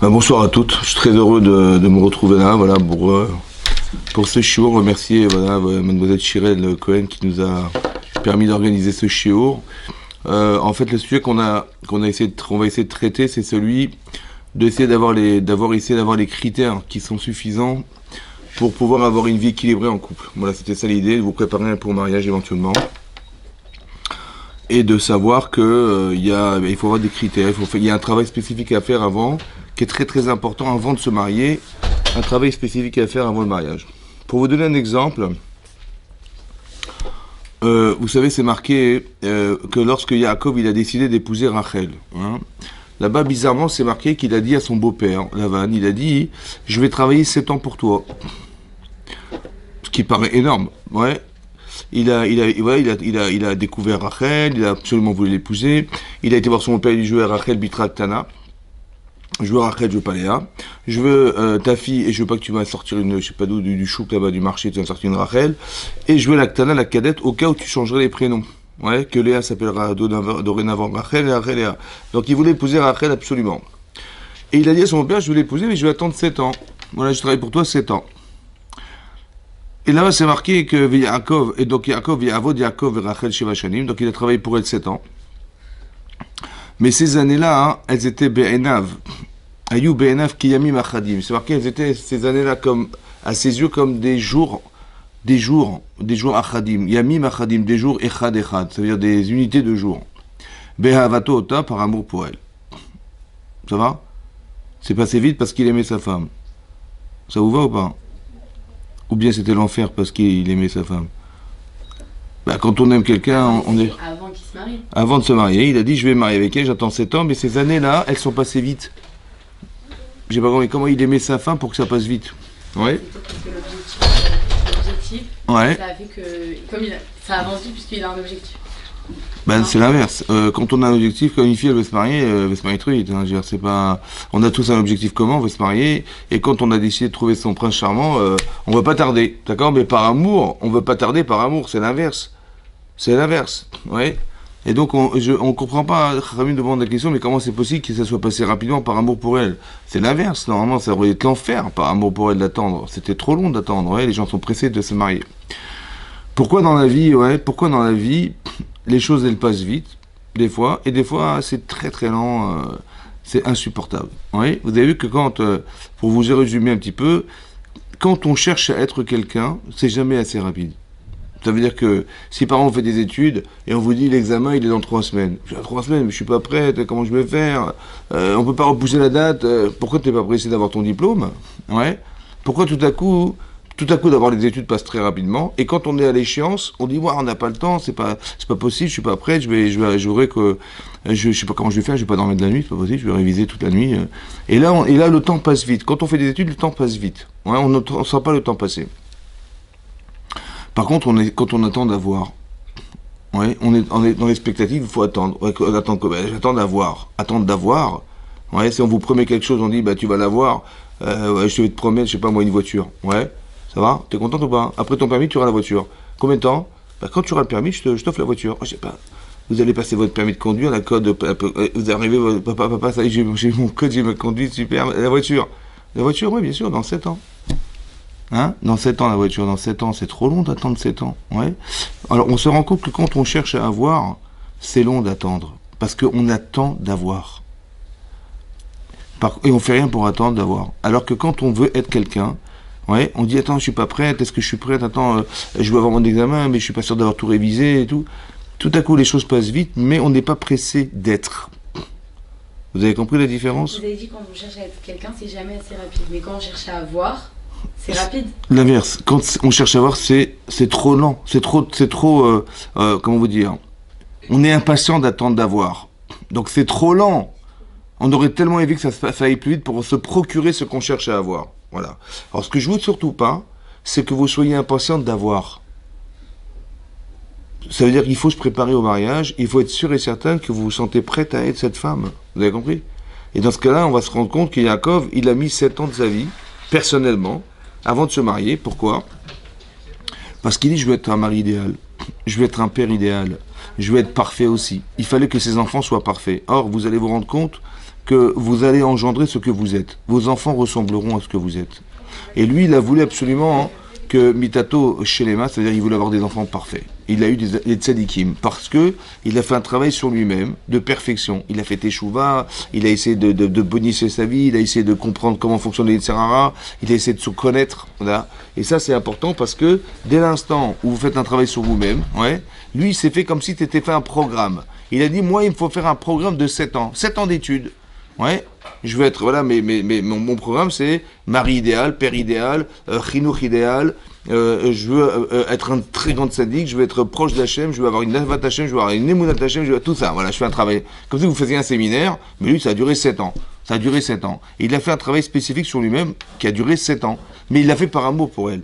Bonsoir à toutes, je suis très heureux de me retrouver là, voilà, pour ce shiur. Remercier voilà, mademoiselle Shirel Cohen qui nous a permis d'organiser ce shiur. En fait, le sujet qu'on va essayer de traiter, c'est celui d'essayer d'avoir les critères qui sont suffisants pour pouvoir avoir une vie équilibrée en couple. Voilà, c'était ça l'idée, de vous préparer pour le mariage éventuellement. Et de savoir que il faut avoir des critères, il y a un travail spécifique à faire avant, qui est très très important avant de se marier, un travail spécifique à faire avant le mariage. Pour vous donner un exemple, vous savez, c'est marqué que lorsque Yaakov il a décidé d'épouser Rachel, hein, là-bas bizarrement c'est marqué qu'il a dit à son beau-père, Lavan, il a dit « Je vais travailler 7 ans pour toi ». Ce qui paraît énorme, ouais. Il a découvert Rachel, il a absolument voulu l'épouser, il a été voir son père, il jouait à Rachel Bitra Tana. Je veux Rachel, je veux pas Léa. Je veux ta fille et je veux pas que tu vas sortir une, je sais pas d'où, du chouk là-bas du marché, tu vas sortir une Rachel. Et je veux la Ktana, la cadette, au cas où tu changerais les prénoms. Ouais, que Léa s'appellera dorénavant Rachel et Rachel Léa. Donc il voulait épouser Rachel absolument. Et il a dit à son père, je veux l'épouser, mais je vais attendre 7 ans. Voilà, je travaille pour toi 7 ans. Et là-bas, c'est marqué que Yaakov, et donc Yaakov, Yaakov et Rachel Sheva Shanim, donc il a travaillé pour elle 7 ans. Mais ces années-là, hein, elles étaient Be'enav. Ayou Be'enav Kiyamim Achadim. C'est marqué, elles étaient ces années-là comme, à ses yeux, comme des jours Achadim. Yamim Achadim, des jours Echad Echad, ça veut dire des unités de jours. Be'havato Ota, par amour pour elle. Ça va? C'est passé vite parce qu'il aimait sa femme. Ça vous va ou pas? Ou bien c'était l'enfer parce qu'il aimait sa femme? Quand on aime quelqu'un, on est... Avant qu'il se marie. Avant de se marier, il a dit je vais me marier avec elle, j'attends 7 ans, mais ces années-là, elles sont passées vite. J'ai pas compris comment il aimait sa femme pour que ça passe vite. Ouais. Peut-être parce que l'objectif, Ouais. ça a fait que, ça avance vite puisqu'il a un objectif. C'est l'inverse. Quand on a un objectif, quand une fille elle veut se marier très vite. Hein. Je veux dire, c'est pas... On a tous un objectif commun, on veut se marier, et quand on a décidé de trouver son prince charmant, on veut pas tarder, d'accord? Mais par amour, on veut pas tarder par amour, c'est l'inverse. C'est l'inverse, ouais. Et donc on comprend pas, Khamim demande la question, mais comment c'est possible que ça soit passé rapidement par amour pour elle? C'est l'inverse, normalement ça aurait été l'enfer par amour pour elle d'attendre. C'était trop long d'attendre, ouais, les gens sont pressés de se marier. Pourquoi dans la vie, les choses elles passent vite, des fois, et des fois c'est très très lent, c'est insupportable. Ouais. Vous avez vu que pour vous résumer un petit peu, quand on cherche à être quelqu'un, c'est jamais assez rapide. Ça veut dire que si par exemple on fait des études et on vous dit l'examen il est dans 3 semaines. Je dis 3 semaines, mais je suis pas prête, comment je vais faire? On peut pas repousser la date, pourquoi tu n'es pas pressé d'avoir ton diplôme? Ouais. Pourquoi tout à coup d'avoir les études passe très rapidement et quand on est à l'échéance, on dit ouais, on n'a pas le temps, c'est pas possible, je suis pas prête, je sais pas comment je vais faire, je vais pas dormir de la nuit, c'est pas possible, je vais réviser toute la nuit. Et là le temps passe vite. Quand on fait des études, le temps passe vite. Ouais, on ne sent pas le temps passer. Par contre, quand on attend d'avoir, ouais, on est dans l'expectative, il faut attendre. Ouais, j'attends d'avoir. Attendre d'avoir. Ouais, si on vous promet quelque chose, on dit, tu vas l'avoir, ouais, je vais te promettre, je sais pas moi, une voiture. Ouais, ça va? T'es contente ou pas? Après ton permis, tu auras la voiture. Combien de temps? Quand tu auras le permis, je t'offre la voiture. Je sais pas. Vous allez passer votre permis de conduire, la code, vous arrivez, papa, ça y est, j'ai mon code, j'ai ma conduite, super, la voiture. La voiture, oui, bien sûr, dans 7 ans. Hein? Dans 7 ans, la voiture, dans 7 ans, c'est trop long d'attendre 7 ans. Ouais. Alors, on se rend compte que quand on cherche à avoir, c'est long d'attendre. Parce qu'on attend d'avoir. Et on fait rien pour attendre d'avoir. Alors que quand on veut être quelqu'un, ouais, on dit, attends, je suis pas prête, est-ce que je suis prête? Attends, je veux avoir mon examen, mais je suis pas sûr d'avoir tout révisé et tout. Tout à coup, les choses passent vite, mais on n'est pas pressé d'être. Vous avez compris la différence? Vous avez dit quand on cherche à être quelqu'un, c'est jamais assez rapide. Mais quand on cherche à avoir... C'est rapide. L'inverse. Quand on cherche à voir, c'est trop lent. C'est trop, comment vous dire? On est impatient d'attendre d'avoir. Donc c'est trop lent. On aurait tellement aimé que ça aille plus vite pour se procurer ce qu'on cherche à avoir. Voilà. Alors ce que je veux surtout pas, c'est que vous soyez impatient d'avoir. Ça veut dire qu'il faut se préparer au mariage. Il faut être sûr et certain que vous vous sentez prête à être cette femme. Vous avez compris? Et dans ce cas-là, on va se rendre compte que Yaakov, il a mis 7 ans de sa vie, personnellement, avant de se marier. Pourquoi? Parce qu'il dit je veux être un mari idéal, je veux être un père idéal, je veux être parfait aussi. Il fallait que ses enfants soient parfaits. Or, vous allez vous rendre compte que vous allez engendrer ce que vous êtes. Vos enfants ressembleront à ce que vous êtes. Et lui, il a voulu absolument que Mitato Shelema, c'est-à-dire il voulait avoir des enfants parfaits. Il a eu des tzadikim parce que il a fait un travail sur lui-même de perfection. Il a fait teshuva, il a essayé de bonifier sa vie, il a essayé de comprendre comment fonctionne les Yitzhara, il a essayé de se connaître. Voilà. Et ça, c'est important parce que dès l'instant où vous faites un travail sur vous-même, ouais, lui, il s'est fait comme si tu étais fait un programme. Il a dit, moi, il me faut faire un programme de 7 ans. 7 ans d'études. Ouais, je veux être, voilà, mon programme c'est mari idéal, père idéal, chinour idéal, je veux être un très grand sadique, je veux être proche d'Hachem, je veux avoir une navat Hachem, je veux avoir une émounat Hachem, je veux tout ça, voilà, je fais un travail. Comme si vous faisiez un séminaire, mais lui ça a duré 7 ans. Ça a duré 7 ans. Et il a fait un travail spécifique sur lui-même qui a duré 7 ans. Mais il l'a fait par amour pour elle.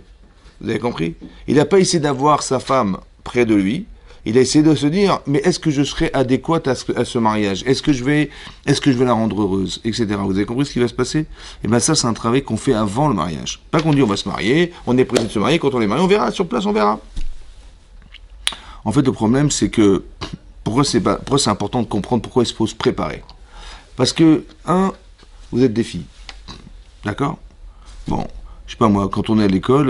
Vous avez compris? Il n'a pas essayé d'avoir sa femme près de lui. Il a essayé de se dire, mais est-ce que je serai adéquate à ce mariage? Est-ce que je vais la rendre heureuse? Etc. Vous avez compris ce qui va se passer? Et bien ça, c'est un travail qu'on fait avant le mariage. Pas qu'on dit on va se marier, on est prêt de se marier, quand on est marié, on verra, sur place, on verra. En fait, le problème, c'est que, pourquoi c'est important de comprendre pourquoi il faut se préparer? Parce que, vous êtes des filles. D'accord? Bon, je sais pas moi, quand on est à l'école,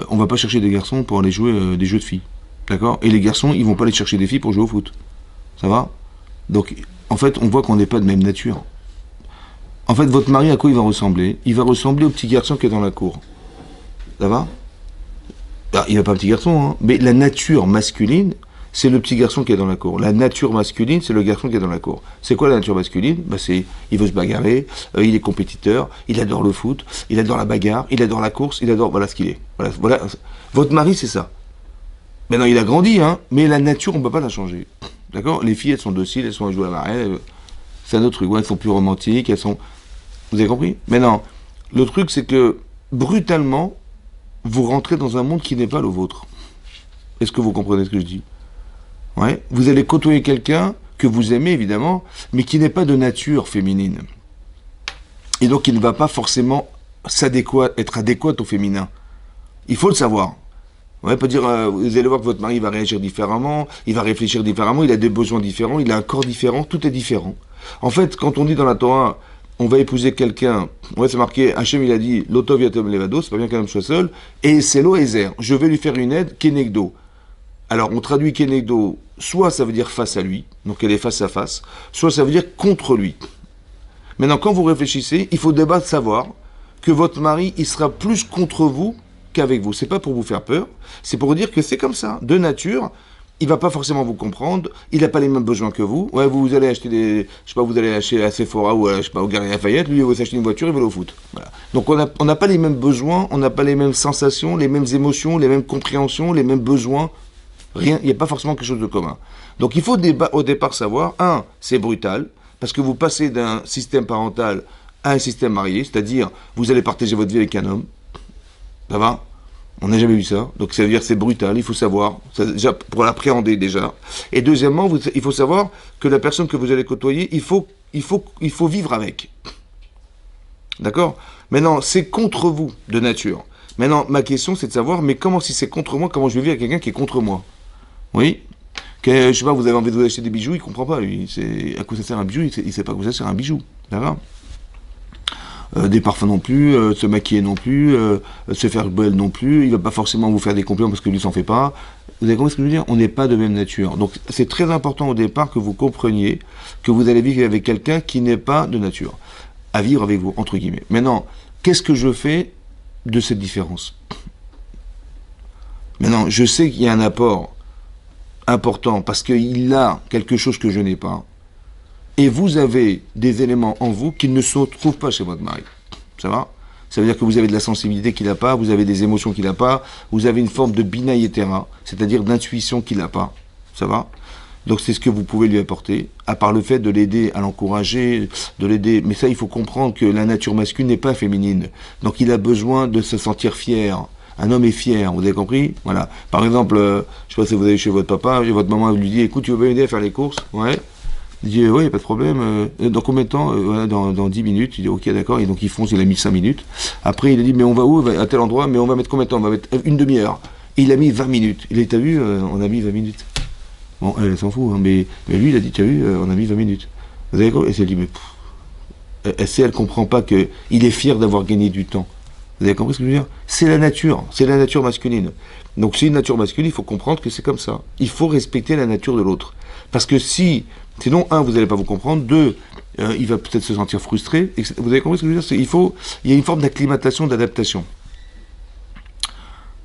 on va pas chercher des garçons pour aller jouer des jeux de filles. D'accord? Et les garçons, ils vont pas aller chercher des filles pour jouer au foot. Ça va? Donc, en fait, on voit qu'on n'est pas de même nature. En fait, votre mari, à quoi il va ressembler? Il va ressembler au petit garçon qui est dans la cour. Ça va? Ah, il n'a pas un petit garçon, hein. Mais la nature masculine, c'est le petit garçon qui est dans la cour. La nature masculine, c'est le garçon qui est dans la cour. C'est quoi la nature masculine? Bah, il veut se bagarrer, il est compétiteur, il adore le foot, il adore la bagarre, il adore la course, voilà ce qu'il est. Voilà. Votre mari, c'est ça. Maintenant, il a grandi, hein, mais la nature, on ne peut pas la changer. D'accord? Les filles, elles sont dociles, elles sont à jouer à la marelle. C'est un autre truc. Ouais, elles sont plus romantiques, elles sont... Vous avez compris? Maintenant, le truc, c'est que, brutalement, vous rentrez dans un monde qui n'est pas le vôtre. Est-ce que vous comprenez ce que je dis? Ouais. Vous allez côtoyer quelqu'un que vous aimez, évidemment, mais qui n'est pas de nature féminine. Et donc, il ne va pas forcément être adéquat au féminin. Il faut le savoir. Ouais, peut dire, vous allez voir que votre mari va réagir différemment, il va réfléchir différemment, il a des besoins différents, il a un corps différent, tout est différent. En fait, quand on dit dans la Torah, on va épouser quelqu'un, ouais, c'est marqué, Hachem il a dit, l'otov yatom levado, c'est pas bien qu'un homme soit seul, et c'est l'oézer, je vais lui faire une aide, kenegdo. Alors, on traduit kenegdo, soit ça veut dire face à lui, donc elle est face à face, soit ça veut dire contre lui. Maintenant, quand vous réfléchissez, il faut d'abord savoir que votre mari, il sera plus contre vous qu'avec vous. C'est pas pour vous faire peur, c'est pour vous dire que c'est comme ça, de nature. Il va pas forcément vous comprendre, il n'a pas les mêmes besoins que vous. Ouais, vous allez acheter vous allez acheter à Sephora ou au Galeries Lafayette, lui il va s'acheter une voiture, il va aller au foot. Voilà. Donc on n'a pas les mêmes besoins, on n'a pas les mêmes sensations, les mêmes émotions, les mêmes compréhensions, les mêmes besoins. Rien, il n'y a pas forcément quelque chose de commun. Donc il faut au départ savoir, c'est brutal, parce que vous passez d'un système parental à un système marié, c'est-à-dire vous allez partager votre vie avec un homme. Ça va? On n'a jamais vu ça. Donc ça veut dire que c'est brutal, il faut savoir, déjà, pour l'appréhender déjà. Et deuxièmement, il faut savoir que la personne que vous allez côtoyer, il faut vivre avec. D'accord? Maintenant, c'est contre vous, de nature. Maintenant, ma question, c'est de savoir, mais comment, si c'est contre moi, comment je vais vivre avec quelqu'un qui est contre moi? Oui? Je sais pas, vous avez envie de vous acheter des bijoux, il comprend pas, lui. À quoi ça sert un bijou? Il sait pas à quoi ça sert un bijou. D'accord? Des parfums non plus, se maquiller non plus, se faire belle non plus, il va pas forcément vous faire des compliments parce que lui s'en fait pas. Vous avez compris ce que je veux dire? On n'est pas de même nature. Donc c'est très important au départ que vous compreniez que vous allez vivre avec quelqu'un qui n'est pas de nature. À vivre avec vous, entre guillemets. Maintenant, qu'est-ce que je fais de cette différence? Maintenant, je sais qu'il y a un apport important parce qu'il a quelque chose que je n'ai pas. Et vous avez des éléments en vous qui ne se trouvent pas chez votre mari. Ça va? Ça veut dire que vous avez de la sensibilité qu'il n'a pas, vous avez des émotions qu'il n'a pas, vous avez une forme de bina yetera, c'est-à-dire d'intuition qu'il n'a pas. Ça va? Donc c'est ce que vous pouvez lui apporter, à part le fait de l'aider, à l'encourager, de l'aider. Mais ça, il faut comprendre que la nature masculine n'est pas féminine. Donc il a besoin de se sentir fier. Un homme est fier, vous avez compris? Voilà. Par exemple, je sais pas si vous allez chez votre papa, et votre maman lui dit, écoute, tu veux m'aider à faire les courses? Ouais. Il dit, oui, il n'y a pas de problème. Dans combien de temps? Voilà, dans 10 minutes. Il dit, ok, d'accord. Et donc, il fonce, il a mis 5 minutes. Après, il a dit, mais on va où? À tel endroit, mais on va mettre combien de temps? On va mettre une demi-heure. Et il a mis 20 minutes. Il a dit, t'as vu, on a mis 20 minutes. Bon, elle s'en fout, hein, mais lui, il a dit, t'as vu, on a mis 20 minutes. Vous avez compris? Et elle dit, mais elle comprend pas que il est fier d'avoir gagné du temps. Vous avez compris ce que je veux dire? C'est la nature masculine. Donc c'est une nature masculine, il faut comprendre que c'est comme ça. Il faut respecter la nature de l'autre. Parce que sinon, un, vous n'allez pas vous comprendre, deux, il va peut-être se sentir frustré. Vous avez compris ce que je veux dire? Il y a une forme d'acclimatation, d'adaptation.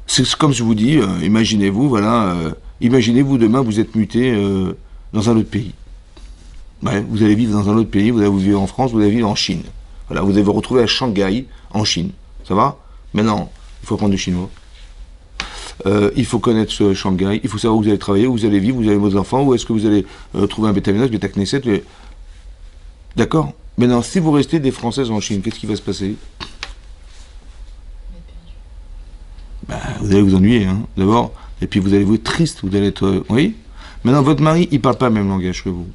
C'est comme je vous dis, imaginez-vous, voilà, imaginez-vous demain, vous êtes muté dans un autre pays. Ouais, vous allez vivre dans un autre pays, vous vivez en France, vous allez vivre en Chine. Voilà, vous allez vous retrouver à Shanghai, en Chine. Ça va? Maintenant, il faut apprendre le chinois. Il faut connaître Shanghai, il faut savoir où vous allez travailler, où vous allez vivre, où vous avez vos enfants, où est-ce que vous allez trouver un bétaménage, Beta Knesset. D'accord? Maintenant, si vous restez des Françaises en Chine, qu'est-ce qui va se passer? Vous allez vous ennuyer, hein, d'abord. Et puis vous allez vous être triste, vous allez être... oui? Maintenant, votre mari, il parle pas le même langage que vous.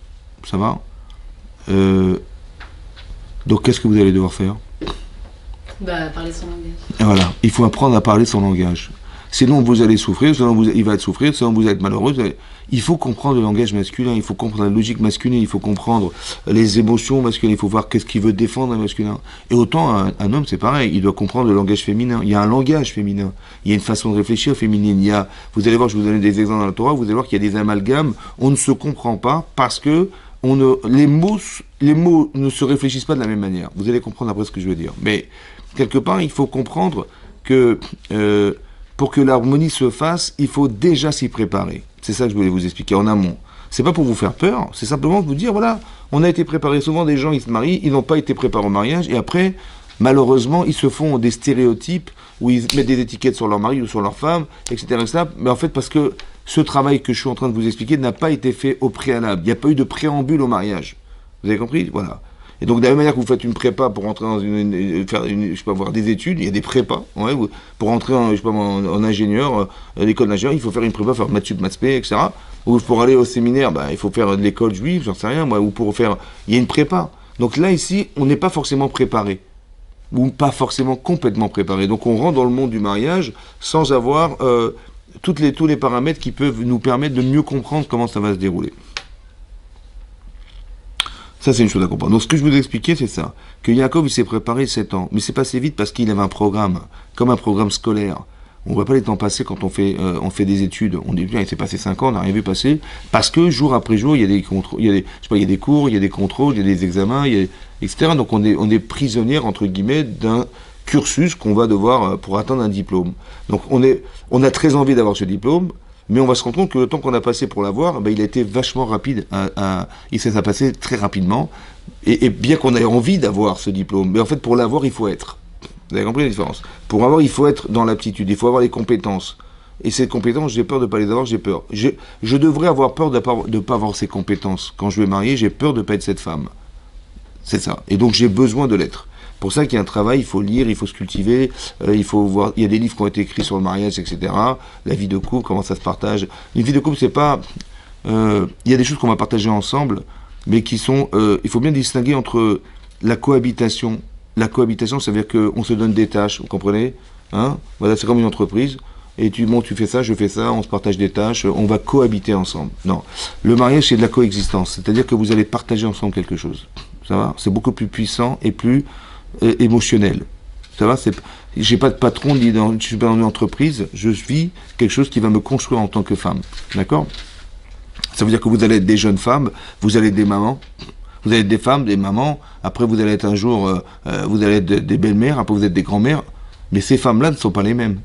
Ça va? Donc, qu'est-ce que vous allez devoir faire? Parler son langage. Et voilà, il faut apprendre à parler son langage. Sinon, vous allez souffrir, sinon il va être souffrir, sinon vous allez être malheureux. Il faut comprendre le langage masculin, il faut comprendre la logique masculine, il faut comprendre les émotions masculines, il faut voir qu'est-ce qu'il veut défendre un masculin. Et autant un homme, c'est pareil, il doit comprendre le langage féminin. Il y a un langage féminin, il y a une façon de réfléchir féminine. Vous allez voir, je vous donne des exemples dans la Torah, vous allez voir qu'il y a des amalgames, on ne se comprend pas parce que les mots ne se réfléchissent pas de la même manière. Vous allez comprendre après ce que je veux dire. Mais quelque part, il faut comprendre que pour que l'harmonie se fasse, il faut déjà s'y préparer. C'est ça que je voulais vous expliquer en amont. C'est pas pour vous faire peur, c'est simplement vous dire, voilà, on a été préparé. Souvent, des gens, ils se marient, ils n'ont pas été préparés au mariage, et après, malheureusement, ils se font des stéréotypes, où ils mettent des étiquettes sur leur mari ou sur leur femme, etc., etc. Mais en fait, parce que ce travail que je suis en train de vous expliquer n'a pas été fait au préalable. Il n'y a pas eu de préambule au mariage. Vous avez compris? Voilà. Et donc, de la même manière que vous faites une prépa pour rentrer dans voir des études, il y a des prépas. Ouais, pour rentrer en ingénieur, l'école d'ingénieur, il faut faire une prépa, faire maths sup, maths spé, etc. Ou pour aller au séminaire, il faut faire de l'école juive, j'en sais rien, moi, ou pour faire... Il y a une prépa. Donc là, ici, on n'est pas forcément préparé. Ou pas forcément complètement préparé. Donc on rentre dans le monde du mariage sans avoir tous les paramètres qui peuvent nous permettre de mieux comprendre comment ça va se dérouler. Ça, c'est une chose à comprendre. Donc, ce que je vous ai expliqué, c'est ça. Que Yaakov, il s'est préparé 7 ans. Mais c'est passé vite parce qu'il avait un programme, comme un programme scolaire. On ne voit pas les temps passer quand on fait des études. On dit, bien, il s'est passé 5 ans, on n'a rien vu passer. Parce que, jour après jour, il y a des contrôles, il y a des cours, il y a des contrôles, il y a des examens, etc. Donc, on est prisonnière, entre guillemets, d'un cursus qu'on va devoir pour atteindre un diplôme. Donc, on a très envie d'avoir ce diplôme. Mais on va se rendre compte que le temps qu'on a passé pour l'avoir, il a été vachement rapide. Il s'est passé très rapidement. Et bien qu'on ait envie d'avoir ce diplôme, mais en fait, pour l'avoir, il faut être. Vous avez compris la différence? Pour avoir, il faut être dans l'aptitude, il faut avoir les compétences. Et ces compétences, j'ai peur de ne pas les avoir, j'ai peur. Je devrais avoir peur de ne pas avoir ces compétences. Quand je vais marier, j'ai peur de ne pas être cette femme. C'est ça. Et donc, j'ai besoin de l'être. Pour ça qu'il y a un travail, il faut lire, il faut se cultiver, il faut voir, il y a des livres qui ont été écrits sur le mariage, etc. La vie de couple, comment ça se partage. Une vie de couple, c'est pas... il y a des choses qu'on va partager ensemble, mais qui sont... il faut bien distinguer entre la cohabitation. La cohabitation, ça veut dire qu'on se donne des tâches, vous comprenez, hein? Voilà, c'est comme une entreprise. Et tu fais ça, je fais ça, on se partage des tâches, on va cohabiter ensemble. Non. Le mariage, c'est de la coexistence. C'est-à-dire que vous allez partager ensemble quelque chose. Ça va? C'est beaucoup plus puissant et plus... émotionnel. Ça va, j'ai pas de patron, je suis pas dans une entreprise, je vis quelque chose qui va me construire en tant que femme. D'accord? Ça veut dire que vous allez être des jeunes femmes, vous allez être des mamans, vous allez être des femmes, des mamans, après vous allez être un jour, vous allez être des belles-mères, après vous êtes des grands-mères, mais ces femmes-là ne sont pas les mêmes.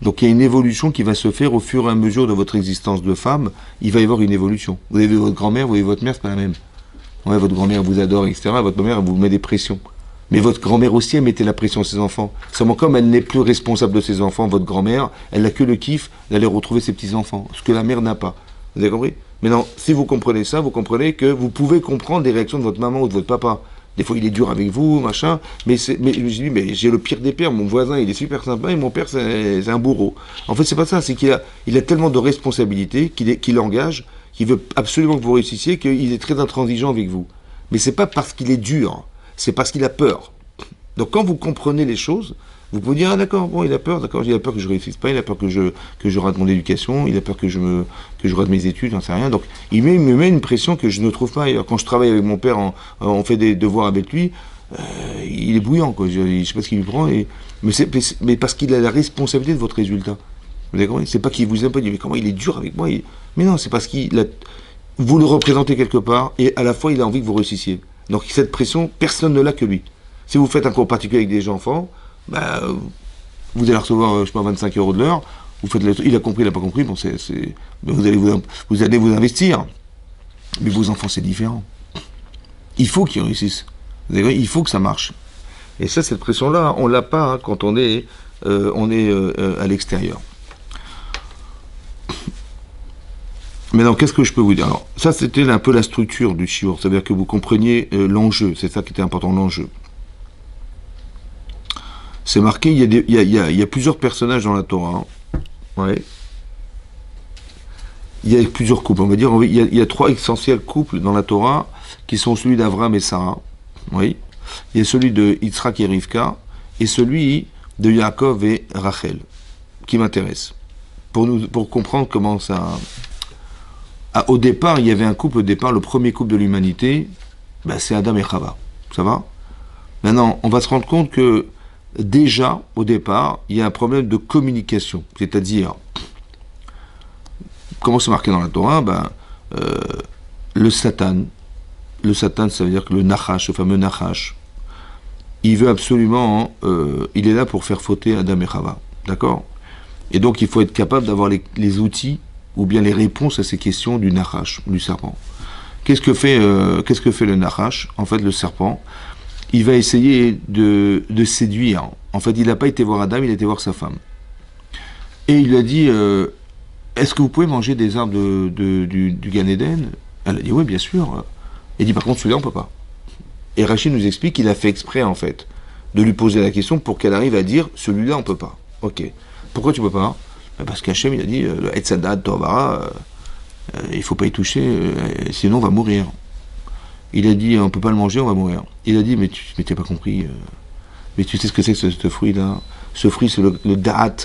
Donc il y a une évolution qui va se faire au fur et à mesure de votre existence de femme, il va y avoir une évolution. Vous avez vu votre grand-mère, vous avez vu votre mère, c'est pas la même. Ouais, votre grand-mère vous adore, etc. Votre mère vous met des pressions. Mais votre grand-mère aussi, elle mettait la pression à ses enfants. Seulement, comme elle n'est plus responsable de ses enfants, votre grand-mère, elle n'a que le kiff d'aller retrouver ses petits-enfants, ce que la mère n'a pas. Vous avez compris? Maintenant, si vous comprenez ça, vous comprenez que vous pouvez comprendre les réactions de votre maman ou de votre papa. Des fois, il est dur avec vous, machin, mais je dis, mais j'ai le pire des pères, mon voisin, il est super sympa, et mon père, c'est un bourreau. En fait, c'est pas ça, c'est qu'il a tellement de responsabilités qu'il engage, qu'il veut absolument que vous réussissiez, qu'il est très intransigeant avec vous. Mais c'est pas parce qu'il est dur, c'est parce qu'il a peur. Donc quand vous comprenez les choses, Vous pouvez dire, ah d'accord, bon, il a peur que je réussisse pas, il a peur que je rate mon éducation, il a peur que je rate mes études, j'en sais rien. Donc, me met une pression que je ne trouve pas ailleurs. Quand je travaille avec mon père, on fait des devoirs avec lui, il est bouillant, quoi. Je sais pas ce qu'il lui prend, mais parce qu'il a la responsabilité de votre résultat. Vous avez compris? C'est pas qu'il vous aime pas, il dit, mais comment il est dur avec moi, mais non, c'est parce vous le représentez quelque part, et à la fois, il a envie que vous réussissiez. Donc, cette pression, personne ne l'a que lui. Si vous faites un cours particulier avec des enfants, bah, vous allez recevoir, je sais pas, 25 € de l'heure, il a compris, il n'a pas compris, bon, vous allez vous investir. Mais vos enfants, c'est différent. Il faut qu'ils réussissent. Vous avez compris? Il faut que ça marche. Et ça, cette pression-là, on l'a pas hein, quand on est à l'extérieur. Maintenant, qu'est-ce que je peux vous dire? Alors, ça, c'était un peu la structure du shiur, c'est-à-dire que vous compreniez l'enjeu, c'est ça qui était important, l'enjeu. C'est marqué, il y a plusieurs personnages dans la Torah. Hein. Ouais. Il y a plusieurs couples, on va dire. Il y a 3 essentiels couples dans la Torah qui sont celui d'Avram et Sarah. Oui. Il y a celui de Yitzhak et Rivka et celui de Yaakov et Rachel qui m'intéresse. Pour comprendre comment ça. Au départ, il y avait un couple. Au départ, le premier couple de l'humanité, c'est Adam et Chava. Ça va? Maintenant, on va se rendre compte que déjà, au départ, il y a un problème de communication. C'est-à-dire, comment c'est marqué dans la Torah? Le Satan, ça veut dire que le Nachash, le fameux Nachash, il veut absolument, il est là pour faire fauter Adam et Chava. D'accord? Et donc, il faut être capable d'avoir les outils ou bien les réponses à ces questions du Nachash, du serpent. Qu'est-ce que fait le Nachash? En fait, le serpent, il va essayer de séduire. En fait, il n'a pas été voir Adam, il a été voir sa femme. Et il lui a dit, est-ce que vous pouvez manger des arbres du Gan Eden? Elle a dit, oui, bien sûr. Il dit, par contre, celui-là, on ne peut pas. Et Rachid nous explique qu'il a fait exprès, en fait, de lui poser la question pour qu'elle arrive à dire, celui-là, on ne peut pas. Ok. Pourquoi tu ne peux pas? Parce qu'Hachem, il a dit, le Etzadat, Tovara, il ne faut pas y toucher, sinon on va mourir. Il a dit, on ne peut pas le manger, on va mourir. Il a dit, mais tu n'as pas compris. Mais tu sais ce que c'est que ce fruit-là? Ce fruit, c'est le da'at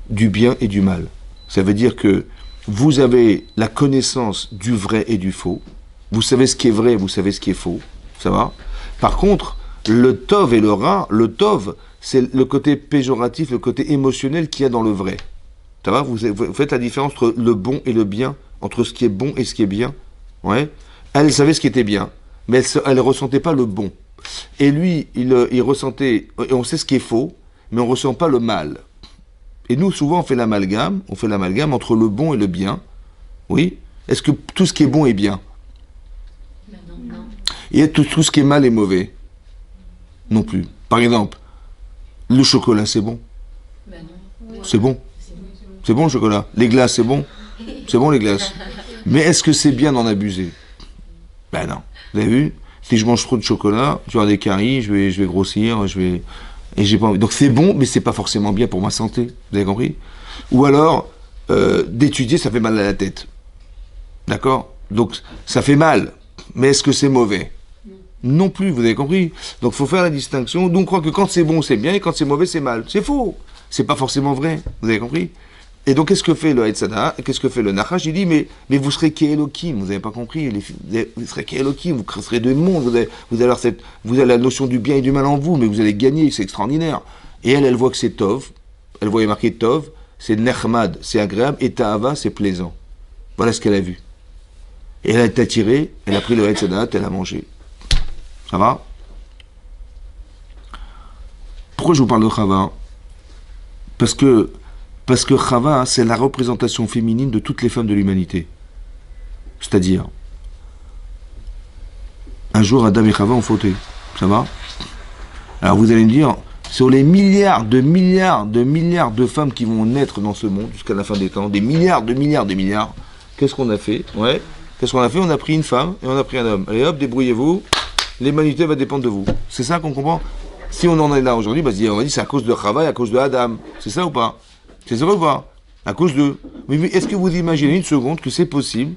du bien et du mal. Ça veut dire que vous avez la connaissance du vrai et du faux. Vous savez ce qui est vrai, vous savez ce qui est faux. Ça va? Par contre, le tov et le ra, le tov, c'est le côté péjoratif, le côté émotionnel qu'il y a dans le vrai. Ça va? Vous faites la différence entre le bon et le bien, entre ce qui est bon et ce qui est bien. Ouais. Elle savait ce qui était bien, mais elle ne ressentait pas le bon. Et lui, il ressentait, et on sait ce qui est faux, mais on ne ressent pas le mal. Et nous, souvent, on fait l'amalgame entre le bon et le bien. Oui. Est-ce que tout ce qui est bon est bien? Non. Et tout ce qui est mal est mauvais? Non plus. Par exemple, le chocolat, c'est bon? C'est bon. C'est bon le chocolat. Les glaces, c'est bon? C'est bon les glaces. Mais est-ce que c'est bien d'en abuser? Ben non. Vous avez vu? Si je mange trop de chocolat, je vais avoir des caries, je vais grossir, et j'ai pas envie. Donc c'est bon, mais c'est pas forcément bien pour ma santé. Vous avez compris? Ou alors, d'étudier, ça fait mal à la tête. D'accord? Donc ça fait mal. Mais est-ce que c'est mauvais? Non plus, vous avez compris? Donc il faut faire la distinction. Donc on croit que quand c'est bon, c'est bien, et quand c'est mauvais, c'est mal. C'est faux. C'est pas forcément vrai. Vous avez compris? Et donc, qu'est-ce que fait le Hetzana? Qu'est-ce que fait le Nachash? Il dit, mais vous serez qu'Elohim, vous n'avez pas compris, vous serez qu'Elohim, vous serez deux mondes, vous avez la notion du bien et du mal en vous, mais vous allez gagner, c'est extraordinaire. Et elle voit que c'est Tov, elle voit marqué Tov, c'est Nechmad, c'est agréable, et Ta'ava, c'est plaisant. Voilà ce qu'elle a vu. Et elle a été attirée, elle a pris le Hetzana, elle a mangé. Ça va? Pourquoi je vous parle de Chava? Parce que Chava, c'est la représentation féminine de toutes les femmes de l'humanité. C'est-à-dire, un jour, Adam et Chava ont fauté. Ça va? Alors vous allez me dire, sur les milliards de femmes qui vont naître dans ce monde jusqu'à la fin des temps, des milliards, qu'est-ce qu'on a fait? Ouais. Qu'est-ce qu'on a fait? On a pris une femme et on a pris un homme. Allez hop, débrouillez-vous, l'humanité va dépendre de vous. C'est ça qu'on comprend? Si on en est là aujourd'hui, on va dire c'est à cause de Chava et à cause de Adam. C'est ça ou pas? C'est ça ou pas? À cause d'eux. Mais est-ce que vous imaginez une seconde que c'est possible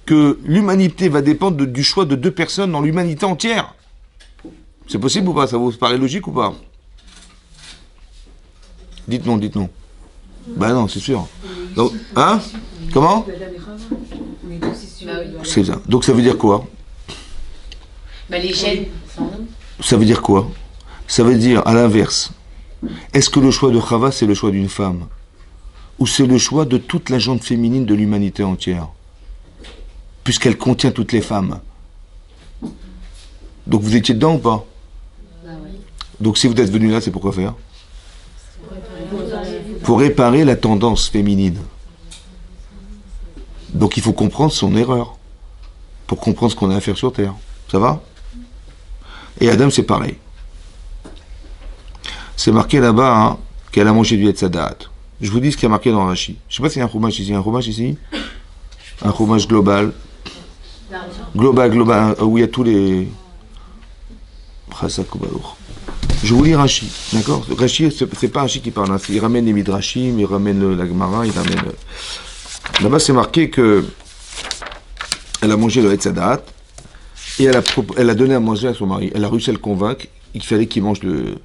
que l'humanité va dépendre du choix de 2 personnes dans l'humanité entière? C'est possible ou pas? Ça vous paraît logique ou pas? Dites non, dites non. Bah non, c'est sûr. Donc, hein? Comment? C'est ça. Donc ça veut dire quoi? Bah les gènes, c'est un homme. Ça veut dire quoi? Ça veut dire, à l'inverse, est-ce que le choix de Chava, c'est le choix d'une femme? Ou c'est le choix de toute la gente féminine de l'humanité entière? Puisqu'elle contient toutes les femmes. Donc vous étiez dedans ou pas? Bah ouais. Donc si vous êtes venu là, c'est pour quoi faire? Pour réparer la tendance féminine. Donc il faut comprendre son erreur. Pour comprendre ce qu'on a à faire sur Terre. Ça va? Et Adam, c'est pareil. C'est marqué là-bas hein, qu'elle a mangé du Etzadat. Je vous dis ce qui est marqué dans Rashi. Je ne sais pas s'il y a un fromage ici. Un fromage ici? Un fromage global. Global, où il y a tous les... Je vous lis Rashi, d'accord? Rashi, c'est pas Rashi qui parle. Hein. Il ramène les Midrashim, il ramène la Gemara, il ramène... Là-bas, c'est marqué que elle a mangé le Etzadat et elle a donné à manger à son mari. Elle a réussi à le convaincre qu'il fallait qu'il mange le...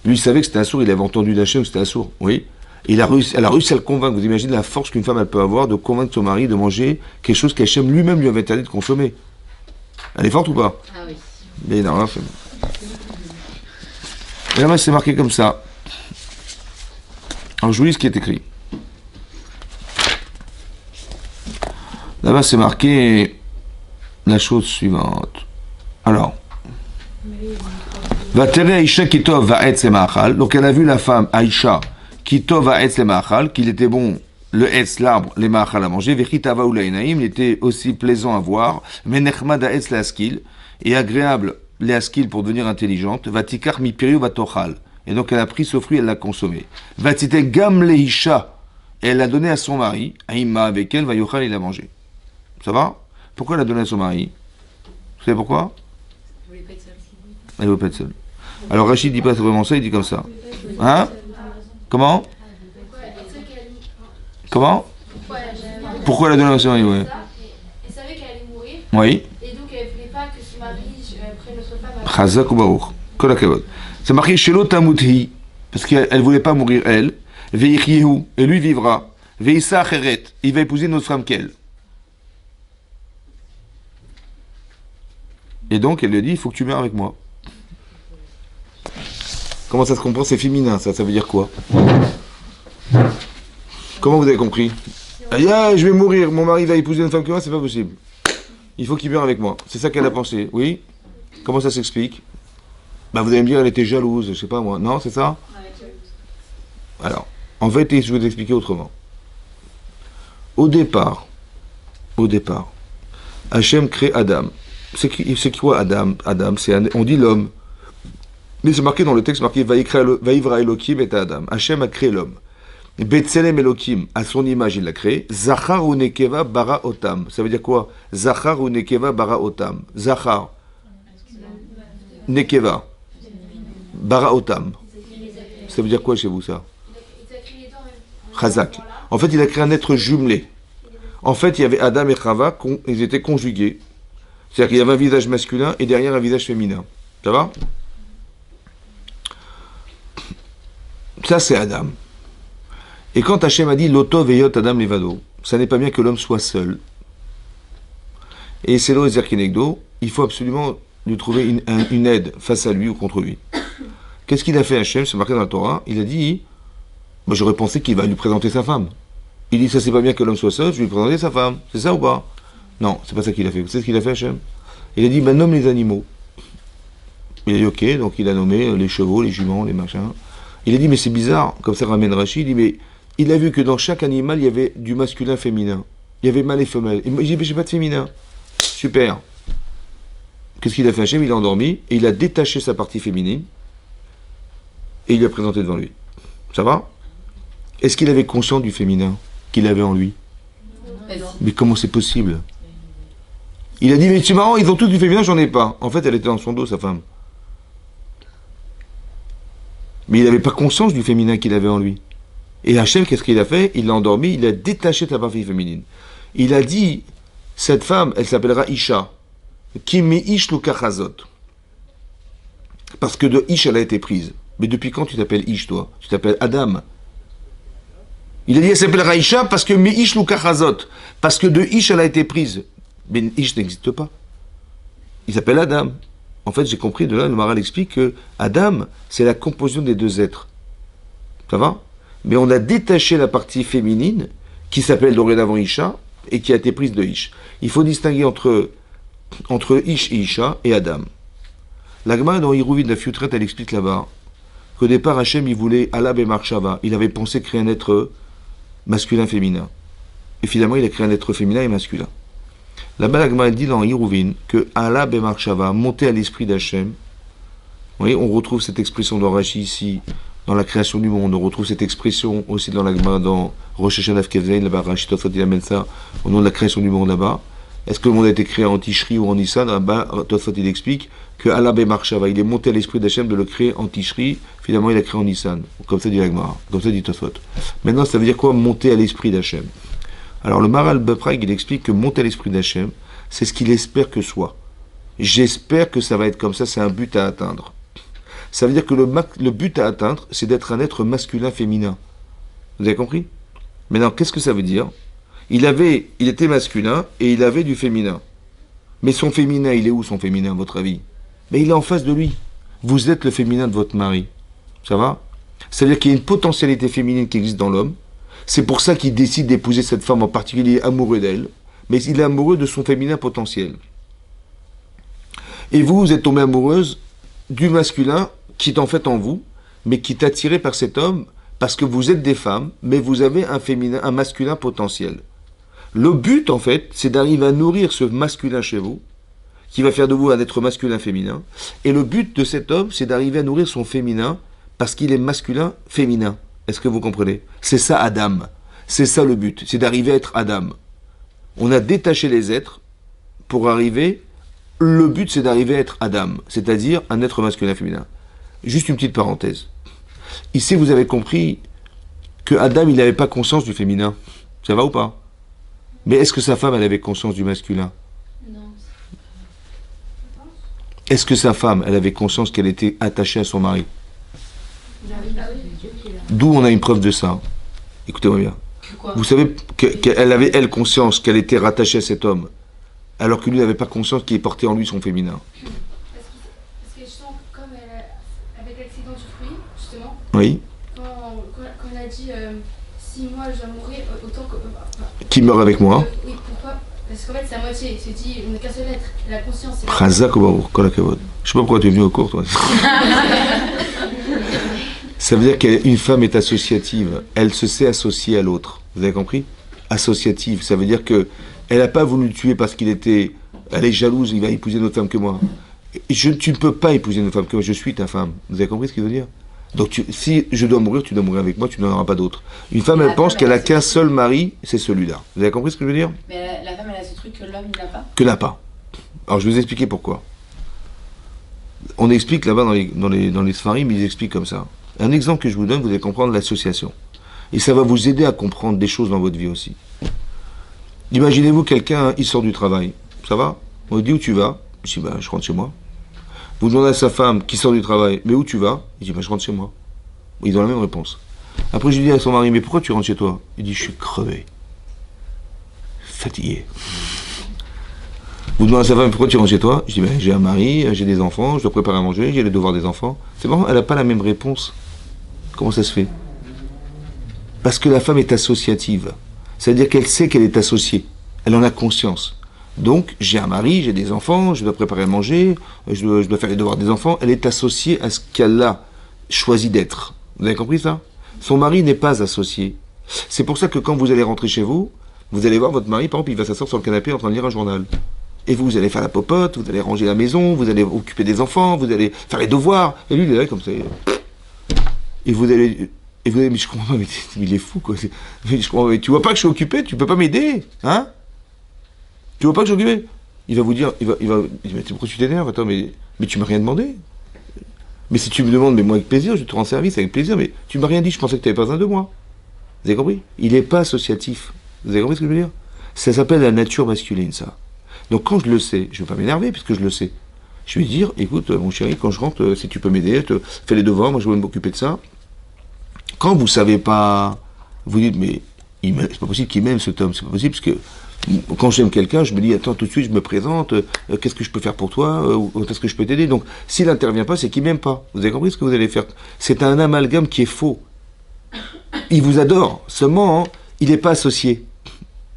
Lui, il savait que c'était un sourd, il avait entendu d'Hachem que c'était un sourd, oui. Et elle a réussi à le convaincre. Vous imaginez la force qu'une femme elle peut avoir de convaincre son mari de manger quelque chose qu'Hachem lui-même lui avait interdit de consommer. Elle est forte ou pas? Ah oui. Mais non, là, et là-bas, c'est marqué comme ça. Alors, je vous lis ce qui est écrit. Là-bas, c'est marqué la chose suivante. Alors, Vatere Aïcha Kitov Va'etz Lemachal. Donc, elle a vu la femme Aïcha Kitov Va'etz Lemachal, qu'il était bon, le Etz, l'arbre, les Machal à manger. Vechitava Ulainaim, il était aussi plaisant à voir. Menechmad Ha'etz Le'askil, et agréable Le'askil pour devenir intelligente. Vatikar Mipiru Vatochal. Et donc, elle a pris ce fruit, elle l'a consommé. Vatite Gam Leisha, et elle l'a donné à son mari. Aïma avec elle, Vayochal, il a mangé. Ça va? Pourquoi elle a donné à son mari? Vous savez pourquoi? Vous voulez pas être seule. Elle ne veut pas être seule. Alors Rachid dit pas vraiment ça, il dit comme ça. Hein? Comment? Comment? Pourquoi elle a donné à son mari? Ouais. Elle savait qu'elle allait mourir. Oui. Et donc elle voulait pas que son mari prenne notre femme. Chazak ou Baruch. Kol hakavod. C'est marqué Shelo Tamuthi, parce qu'elle ne voulait pas mourir elle. Ve'ichyehu, et lui vivra. Ve'issa acheret, il va épouser une autre femme qu'elle. Et donc, elle lui a dit, il faut que tu meurs avec moi. Comment ça se comprend? C'est féminin, ça veut dire quoi? Comment vous avez compris? Ah, je vais mourir, mon mari va épouser une femme que moi, c'est pas possible. Il faut qu'il meure avec moi. C'est ça qu'elle a pensé, oui? Comment ça s'explique? Bah, vous allez me dire, elle était jalouse, je sais pas moi. Non, c'est ça? Alors, en fait, je vais vous expliquer autrement. Au départ, Hachem crée Adam. C'est quoi Adam? Adam, on dit l'homme. Mais c'est marqué dans le texte, marqué Vaïvra Elohim et Adam. Hachem a créé l'homme. Betselem Elohim, à son image, il l'a créé. Zachar ou Nekeva bara otam. Ça veut dire quoi? Zachar ou Nekeva bara otam. Zachar. Nekeva. Bara otam. Ça veut dire quoi chez vous ça? Chazak. En fait, il a créé un être jumelé. En fait, il y avait Adam et Chava, ils étaient conjugués. C'est-à-dire qu'il y avait un visage masculin et derrière un visage féminin. Ça va? Ça, c'est Adam. Et quand Hachem a dit Loto veyot Adam levado, ça n'est pas bien que l'homme soit seul. Et c'est là Zerkinegdo, il faut absolument lui trouver une aide face à lui ou contre lui. Qu'est-ce qu'il a fait Hachem? C'est marqué dans la Torah. Il a dit bah, j'aurais pensé qu'il va lui présenter sa femme. Il dit ça, c'est pas bien que l'homme soit seul, je vais lui présenter sa femme. C'est ça ou pas? Non, c'est pas ça qu'il a fait. Vous savez ce qu'il a fait, Hachem? Il a dit, bah, nomme les animaux. Il a dit, ok, donc il a nommé les chevaux, les juments, les machins. Il a dit, mais c'est bizarre, comme ça ramène Rachid, il dit, mais il a vu que dans chaque animal, il y avait du masculin féminin. Il y avait mâle et femelle. Il dit, mais j'ai pas de féminin. Super. Qu'est-ce qu'il a fait, Hachem? Il a endormi, et il a détaché sa partie féminine, et il lui a présenté devant lui. Ça va? Est-ce qu'il avait conscience du féminin qu'il avait en lui? Mais comment c'est possible? Il a dit, mais c'est marrant, ils ont tous du féminin, j'en ai pas. En fait, elle était dans son dos, sa femme. Mais il n'avait pas conscience du féminin qu'il avait en lui. Et Hachem, qu'est-ce qu'il a fait? Il l'a endormi, il a détaché sa partie féminine. Il a dit, cette femme, elle s'appellera Isha. Kimi Ish Lukachazot. Parce que de Ish, elle a été prise. Mais depuis quand tu t'appelles Ish, toi? Tu t'appelles Adam. Il a dit, elle s'appellera Isha parce que Meish Lukachazot. Parce que de Ish, elle a été prise. Mais Ish n'existe pas. Il s'appelle Adam. En fait, j'ai compris de là, le Maharal explique que Adam, c'est la composition des deux êtres. Ça va? Mais on a détaché la partie féminine, qui s'appelle dorénavant Isha, et qui a été prise de Ish. Il faut distinguer entre Ish et Isha et Adam. La Gemara dans Hiruvin de la Fiutret, elle explique là-bas qu'au départ, Hachem, il voulait Allah Bemarshava. Il avait pensé créer un être masculin-féminin. Et finalement, il a créé un être féminin et masculin. Là-bas, la Gemara dit dans Hiruvin que Allah Bemarshava, monter à l'esprit d'Hachem. Vous voyez, on retrouve cette expression dans Rashi ici, dans la création du monde. On retrouve cette expression aussi dans la Gemara dans Rosh Hashanah Kevzaïn, là-bas, Rashi Tosfot, il amène ça au nom de la création du monde là-bas. Est-ce que le monde a été créé en Tishri ou en Nissan? Là-bas, Tosfot, il explique que Allah Bemarshava, il est monté à l'esprit d'Hachem de le créer en Tishri, finalement il a créé en Nissan. Comme ça dit la Gemara, comme ça dit Tosfot. Maintenant, ça veut dire quoi, monter à l'esprit d'Hachem? Alors le Maharal Bepraig, il explique que monter à l'esprit d'Hachem, c'est ce qu'il espère que soit. J'espère que ça va être comme ça, c'est un but à atteindre. Ça veut dire que le but à atteindre, c'est d'être un être masculin-féminin. Vous avez compris? Maintenant, qu'est-ce que ça veut dire? Il était masculin et il avait du féminin. Mais son féminin, il est où son féminin, à votre avis? Mais il est en face de lui. Vous êtes le féminin de votre mari. Ça va? Ça veut dire qu'il y a une potentialité féminine qui existe dans l'homme. C'est pour ça qu'il décide d'épouser cette femme en particulier, amoureux d'elle. Mais il est amoureux de son féminin potentiel. Et vous êtes tombée amoureuse du masculin qui est en fait en vous, mais qui est attiré par cet homme parce que vous êtes des femmes, mais vous avez un masculin potentiel. Le but, en fait, c'est d'arriver à nourrir ce masculin chez vous, qui va faire de vous un être masculin-féminin. Et le but de cet homme, c'est d'arriver à nourrir son féminin parce qu'il est masculin-féminin. Est-ce que vous comprenez? C'est ça Adam. C'est ça le but. C'est d'arriver à être Adam. On a détaché les êtres pour arriver... Le but, c'est d'arriver à être Adam, c'est-à-dire un être masculin-féminin. Juste une petite parenthèse. Ici, vous avez compris que Adam, il n'avait pas conscience du féminin. Ça va ou pas? Mais est-ce que sa femme, elle avait conscience du masculin? Non. Est-ce que sa femme, elle avait conscience qu'elle était attachée à son mari? D'où on a une preuve de ça. Écoutez-moi bien. Vous savez qu'elle avait, elle, conscience qu'elle était rattachée à cet homme, alors que lui n'avait pas conscience qu'il portait en lui son féminin. Parce que justement, comme avec l'accident du fruit, justement, Oui. quand elle a dit si moi je dois mourir, autant que. Qui meurt avec moi? Oui, pourquoi? Parce qu'en fait, c'est à moitié. Il se dit, on n'a qu'un seul être. La conscience, c'est. Chazak ou Kolakavod. Je sais pas pourquoi tu es venu au cours, toi. Ça veut dire qu'une femme est associative. Elle se sait associer à l'autre. Vous avez compris? Associative. Ça veut dire que elle n'a pas voulu le tuer parce qu'il était... Elle est jalouse, il va épouser une autre femme que moi. Tu ne peux pas épouser une autre femme que moi, je suis ta femme. Vous avez compris ce qu'il veut dire? Donc si je dois mourir, tu dois mourir avec moi, tu n'en auras pas d'autre. Une femme, elle pense qu'elle a qu'un seul mari, c'est celui-là. Vous avez compris ce que je veux dire? Mais la femme, elle a ce truc que l'homme, il n'a pas. Que n'a pas. Alors je vais vous expliquer pourquoi. On explique là-bas dans les Sfarim, ils expliquent comme ça. Un exemple que je vous donne, vous allez comprendre l'association. Et ça va vous aider à comprendre des choses dans votre vie aussi. Imaginez-vous quelqu'un, il sort du travail. Ça va? On lui dit où tu vas? Je dis, bah, je rentre chez moi. Vous demandez à sa femme qui sort du travail, mais où tu vas? Il dit, bah, je rentre chez moi. Ils ont la même réponse. Après, je lui dis à son mari, mais pourquoi tu rentres chez toi? Il dit, je suis crevé. Fatigué. Vous demandez à sa femme, pourquoi tu rentres chez toi? Je dis, ben, j'ai un mari, j'ai des enfants, je dois préparer à manger, j'ai les devoirs des enfants. C'est marrant, elle n'a pas la même réponse. Comment ça se fait? Parce que la femme est associative. C'est-à-dire qu'elle sait qu'elle est associée. Elle en a conscience. Donc, j'ai un mari, j'ai des enfants, je dois préparer à manger, je dois faire les devoirs des enfants. Elle est associée à ce qu'elle a choisi d'être. Vous avez compris ça? Son mari n'est pas associé. C'est pour ça que quand vous allez rentrer chez vous, vous allez voir votre mari, par exemple, il va s'asseoir sur le canapé en train de lire un journal. Et vous allez faire la popote, vous allez ranger la maison, vous allez occuper des enfants, vous allez faire les devoirs. Et lui, il est là comme ça. Et vous allez, mais je comprends pas, mais il est fou, quoi. Mais je comprends, mais tu vois pas que je suis occupé, tu peux pas m'aider, hein? Tu vois pas que je suis occupé? Il va vous dire, il va mais pourquoi tu t'énerves? Attends, mais tu m'as rien demandé. Mais si tu me demandes, mais moi avec plaisir, je te rends service avec plaisir, mais tu m'as rien dit, je pensais que tu n'avais pas besoin de moi. Vous avez compris? Il n'est pas associatif. Vous avez compris ce que je veux dire? Ça s'appelle la nature masculine, ça. Donc quand je le sais, je ne vais pas m'énerver puisque je le sais. Je vais dire, écoute, mon chéri, quand je rentre, si tu peux m'aider, fais les devoirs, moi je vais m'occuper de ça. Quand vous ne savez pas, Vous dites, mais c'est pas possible qu'il m'aime cet homme, c'est pas possible, parce que quand j'aime quelqu'un, je me dis, attends, tout de suite, je me présente, qu'est-ce que je peux faire pour toi, ou est-ce que je peux t'aider? Donc, s'il n'intervient pas, c'est qu'il m'aime pas. Vous avez compris ce que vous allez faire? C'est un amalgame qui est faux. Il vous adore, seulement, hein, il n'est pas associé.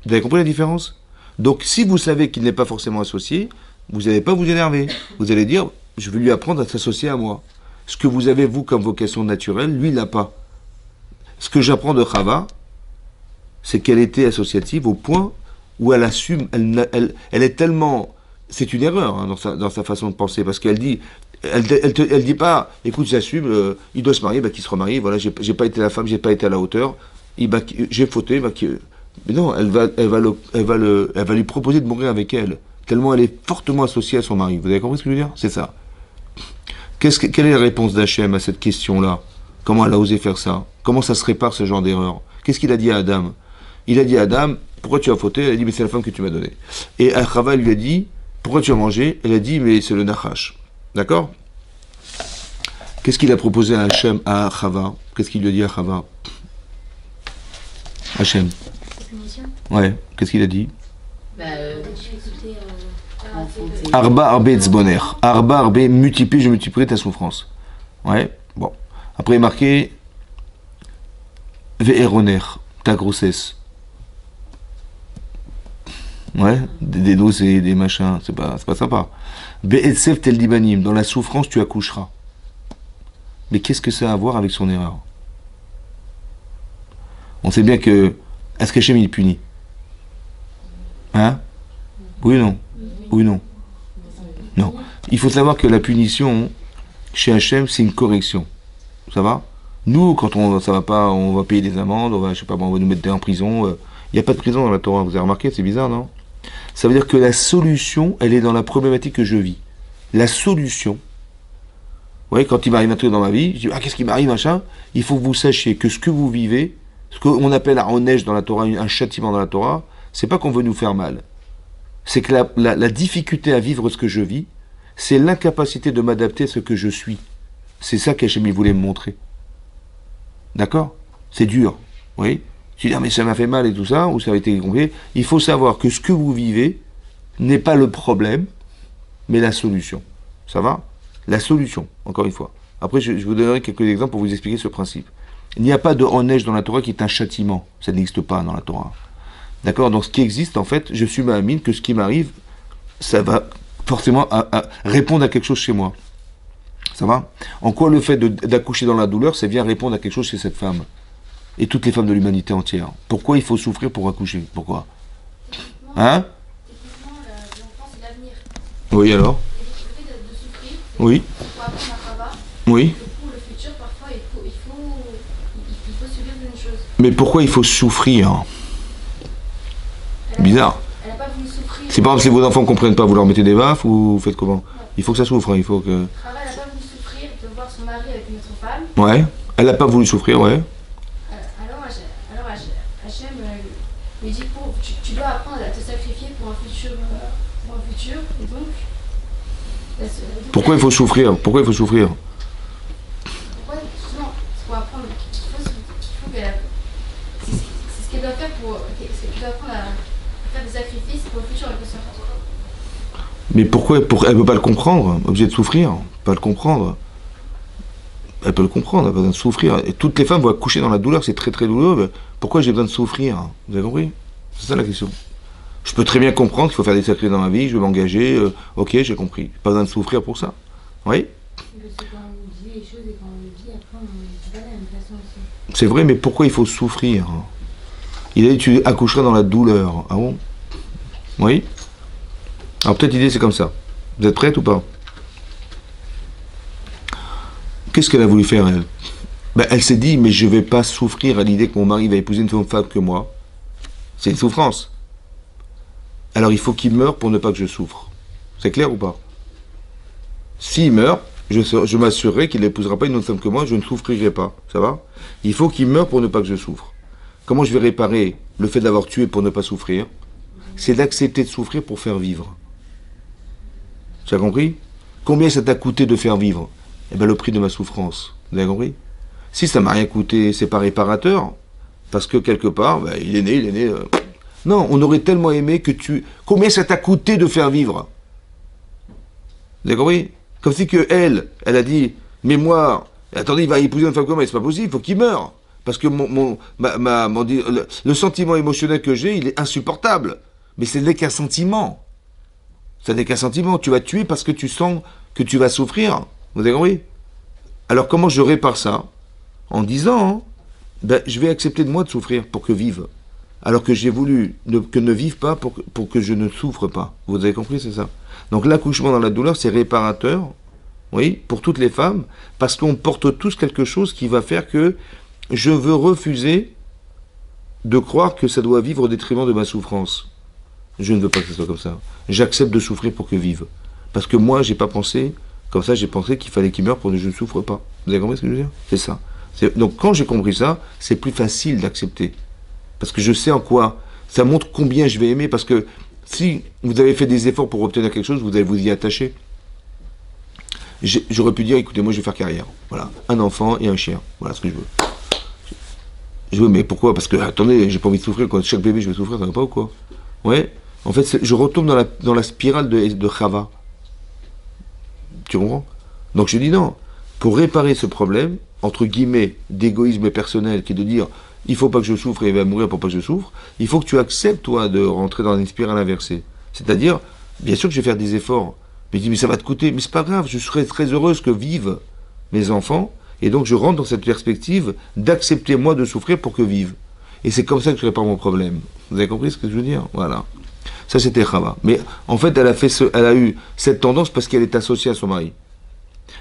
Vous avez compris la différence? Donc, si vous savez qu'il n'est pas forcément associé, vous n'allez pas vous énerver. Vous allez dire, je vais lui apprendre à s'associer à moi. Ce que vous avez, vous, comme vocation naturelle, lui, il n'a pas. Ce que j'apprends de Chava, c'est qu'elle était associative au point où elle assume, elle est tellement... C'est une erreur hein, dans sa façon de penser, parce qu'elle dit... Elle dit pas, écoute, j'assume, il doit se marier, bah, qu'il se remarie, voilà, j'ai pas été la femme, j'ai pas été à la hauteur, j'ai fauté, bah, mais non, elle va lui proposer de mourir avec elle, tellement elle est fortement associée à son mari. Vous avez compris ce que je veux dire? C'est ça. Quelle est la réponse d'Hachem à cette question-là? Comment elle a osé faire ça? Comment ça se répare ce genre d'erreur? Qu'est-ce qu'il a dit à Adam? Il a dit à Adam, pourquoi tu as fauté? Elle a dit, mais c'est la femme que tu m'as donnée. Et Chava lui a dit, pourquoi tu as mangé? Elle a dit, mais c'est le Nachash. D'accord? Qu'est-ce qu'il a proposé à Hachem, à Chava? Qu'est-ce qu'il lui a dit à Chava? Hachem. Ouais, qu'est-ce qu'il a dit? Arba arbe etzboner. Arba arbe, multiplie, je multiplierai ta souffrance. Ouais, bon. Après, il est marqué Ve'eroner, ta grossesse. Ouais, des doses et des machins, c'est pas sympa. Be'etsef tel dibanim, dans la souffrance tu accoucheras. Mais qu'est-ce que ça a à voir avec son erreur? On sait bien que, est-ce qu'Hachem il punit? Hein? Oui ou non? Oui ou non? Non. Il faut savoir que la punition, chez Hachem, c'est une correction. Ça va? Nous, quand ça va pas, on va payer des amendes, on va, je sais pas, on va nous mettre en prison. Il n'y a pas de prison dans la Torah, vous avez remarqué, c'est bizarre, non? Ça veut dire que la solution, elle est dans la problématique que je vis. La solution, vous voyez, quand il m'arrive un truc dans ma vie, je dis, ah, qu'est-ce qui m'arrive, machin? Il faut que vous sachiez que ce que vous vivez, ce qu'on appelle un neige dans la Torah, un châtiment dans la Torah, c'est pas qu'on veut nous faire mal. C'est que la difficulté à vivre ce que je vis, c'est l'incapacité de m'adapter à ce que je suis. C'est ça qu'Hachem voulait me montrer. D'accord? C'est dur, vous voyez? Tu dis, ah, mais ça m'a fait mal et tout ça, ou ça a été compliqué. Il faut savoir que ce que vous vivez n'est pas le problème, mais la solution. Ça va? La solution, encore une fois. Après, je vous donnerai quelques exemples pour vous expliquer ce principe. Il n'y a pas de neige dans la Torah qui est un châtiment. Ça n'existe pas dans la Torah. D'accord? Donc ce qui existe, en fait, je suis ma'amine que ce qui m'arrive, ça va forcément répondre à quelque chose chez moi. Ça va? En quoi le fait d'accoucher dans la douleur, ça vient répondre à quelque chose chez cette femme? Et toutes les femmes de l'humanité entière. Pourquoi il faut souffrir pour accoucher? Pourquoi? Hein? Techniquement, l'enfant, c'est l'avenir. Oui, alors? Et le fait de souffrir, Oui. pour apprendre à Chava, Oui. que pour le futur, parfois, il faut subir une chose. Mais pourquoi il faut souffrir? Bizarre. Elle n'a pas voulu souffrir. C'est par exemple si vos enfants ne comprennent pas, vous leur mettez des baffes ou vous faites comment? Il faut que ça souffre, hein, il faut que... Chava, elle n'a pas voulu souffrir de voir son mari avec une autre femme. Ouais. Elle n'a pas voulu souffrir, ouais. Alors Hachem lui dit tu dois apprendre à te sacrifier pour un futur. Et donc, Pourquoi il faut souffrir? Pourquoi il faut souffrir? Pourquoi justement, c'est pour apprendre qu'il faut qu'elle. C'est ce qu'elle doit faire pour. C'est qu'elle doit apprendre à faire des sacrifices pour le futur, elle peut se faire. Mais pourquoi elle ne peut pas le comprendre? Obligée de souffrir? Pas le comprendre. Elle peut le comprendre, elle a besoin de souffrir. Et toutes les femmes vont accoucher dans la douleur, c'est très très douloureux. Mais pourquoi j'ai besoin de souffrir? Vous avez compris? C'est ça la question. Je peux très bien comprendre qu'il faut faire des sacrifices dans ma vie, je vais m'engager, ok, j'ai compris. Pas besoin de souffrir pour ça. Oui? C'est vrai, mais pourquoi il faut souffrir? Il a dit tu accoucheras dans la douleur. Ah bon? Oui? Alors peut-être l'idée c'est comme ça. Vous êtes prête ou pas? Qu'est-ce qu'elle a voulu faire, elle? Ben, elle s'est dit, mais je ne vais pas souffrir à l'idée que mon mari va épouser une femme que moi. C'est une souffrance. Alors il faut qu'il meure pour ne pas que je souffre. C'est clair ou pas? S'il meurt, je m'assurerai qu'il n'épousera pas une autre femme que moi, je ne souffrirai pas. Ça va? Il faut qu'il meure pour ne pas que je souffre. Comment je vais réparer le fait d'avoir tué pour ne pas souffrir? C'est d'accepter de souffrir pour faire vivre. Tu as compris? Combien ça t'a coûté de faire vivre? Eh bien, le prix de ma souffrance. Vous avez compris? Si ça m'a rien coûté, c'est pas réparateur. Parce que quelque part, ben, il est né. Non, on aurait tellement aimé que tu... Combien ça t'a coûté de faire vivre? Vous avez compris? Comme si que elle a dit, mais moi, attendez, il va épouser une femme comme elle, c'est pas possible, il faut qu'il meure. Parce que le sentiment émotionnel que j'ai, il est insupportable. Mais ce n'est qu'un sentiment. Ça n'est qu'un sentiment. Tu vas tuer parce que tu sens que tu vas souffrir. Vous avez compris? Alors comment je répare ça? En disant, hein, ben, je vais accepter de moi de souffrir pour que vive. Alors que j'ai voulu que ne vive pas pour que je ne souffre pas. Vous avez compris, c'est ça? Donc l'accouchement dans la douleur, c'est réparateur, oui, pour toutes les femmes, parce qu'on porte tous quelque chose qui va faire que je veux refuser de croire que ça doit vivre au détriment de ma souffrance. Je ne veux pas que ce soit comme ça. J'accepte de souffrir pour que vive. Parce que moi, j'ai pas pensé, comme ça, j'ai pensé qu'il fallait qu'il meure pour que je ne souffre pas. Vous avez compris ce que je veux dire? C'est ça. Donc quand j'ai compris ça, c'est plus facile d'accepter. Parce que je sais en quoi, ça montre combien je vais aimer, parce que si vous avez fait des efforts pour obtenir quelque chose, vous allez vous y attacher. J'aurais pu dire, écoutez, moi je vais faire carrière. Voilà, un enfant et un chien. Voilà ce que je veux. Je veux, mais pourquoi? Parce que, attendez, j'ai pas envie de souffrir, quoi. Chaque bébé, je vais souffrir, ça va pas ou quoi? Ouais. En fait, je retombe dans la spirale de Chava. Tu comprends? Donc je dis non. Pour réparer ce problème, entre guillemets, d'égoïsme personnel, qui est de dire, il faut pas que je souffre et il va mourir pour pas que je souffre, il faut que tu acceptes, toi, de rentrer dans une spirale inversée. C'est-à-dire, bien sûr que je vais faire des efforts, mais je dis, mais ça va te coûter, mais c'est pas grave, je serai très heureuse que vivent mes enfants, et donc je rentre dans cette perspective d'accepter, moi, de souffrir pour que vivent. Et c'est comme ça que je répare mon problème. Vous avez compris ce que je veux dire? Voilà. Ça, c'était Chava. Mais en fait, elle a eu cette tendance parce qu'elle est associée à son mari.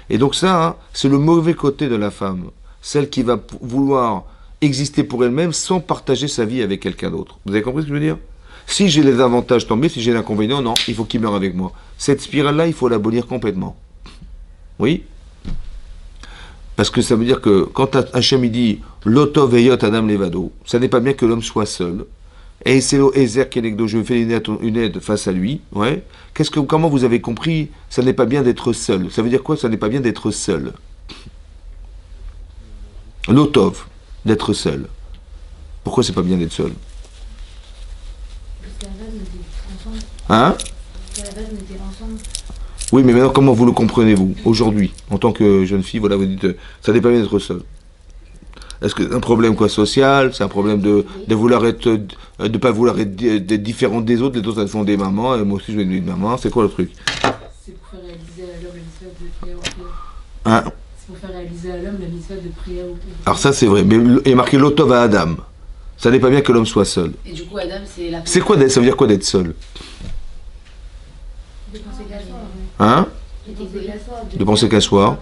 Et donc ça, hein, c'est le mauvais côté de la femme. Celle qui va vouloir exister pour elle-même sans partager sa vie avec quelqu'un d'autre. Vous avez compris ce que je veux dire? Si j'ai les avantages, tant mieux. Si j'ai l'inconvénient, non, il faut qu'il meure avec moi. Cette spirale-là, il faut l'abolir complètement. Oui? Parce que ça veut dire que quand Hachem il dit Lotov eyot Adam levado, ça n'est pas bien que l'homme soit seul. Et c'est le Ezer Kenegdo, je fais une aide face à lui. Ouais. Comment vous avez compris? Ça n'est pas bien d'être seul. Ça veut dire quoi? Ça n'est pas bien d'être seul. Lotov, d'être seul. Pourquoi c'est pas bien d'être seul? Hein? Oui, mais maintenant, comment vous le comprenez-vous, aujourd'hui, en tant que jeune fille, voilà, vous dites, ça n'est pas bien d'être seul. Est-ce que c'est un problème quoi, social? C'est un problème de vouloir être, de pas vouloir d'être différente des autres? Les autres, elles font des mamans, et moi aussi, je vais être une maman. C'est quoi le truc? C'est pour faire réaliser à l'homme la mitzvah de prière au Père. Hein? C'est pour faire réaliser à l'homme la mitzvah de prière au Père. Alors ça, c'est vrai, mais il est marqué l'otov à Adam. Ça n'est pas bien que l'homme soit seul. Et du coup, Adam, c'est la... C'est quoi, ça veut dire quoi d'être seul? De penser qu'à soi. Hein? De penser qu'à soi.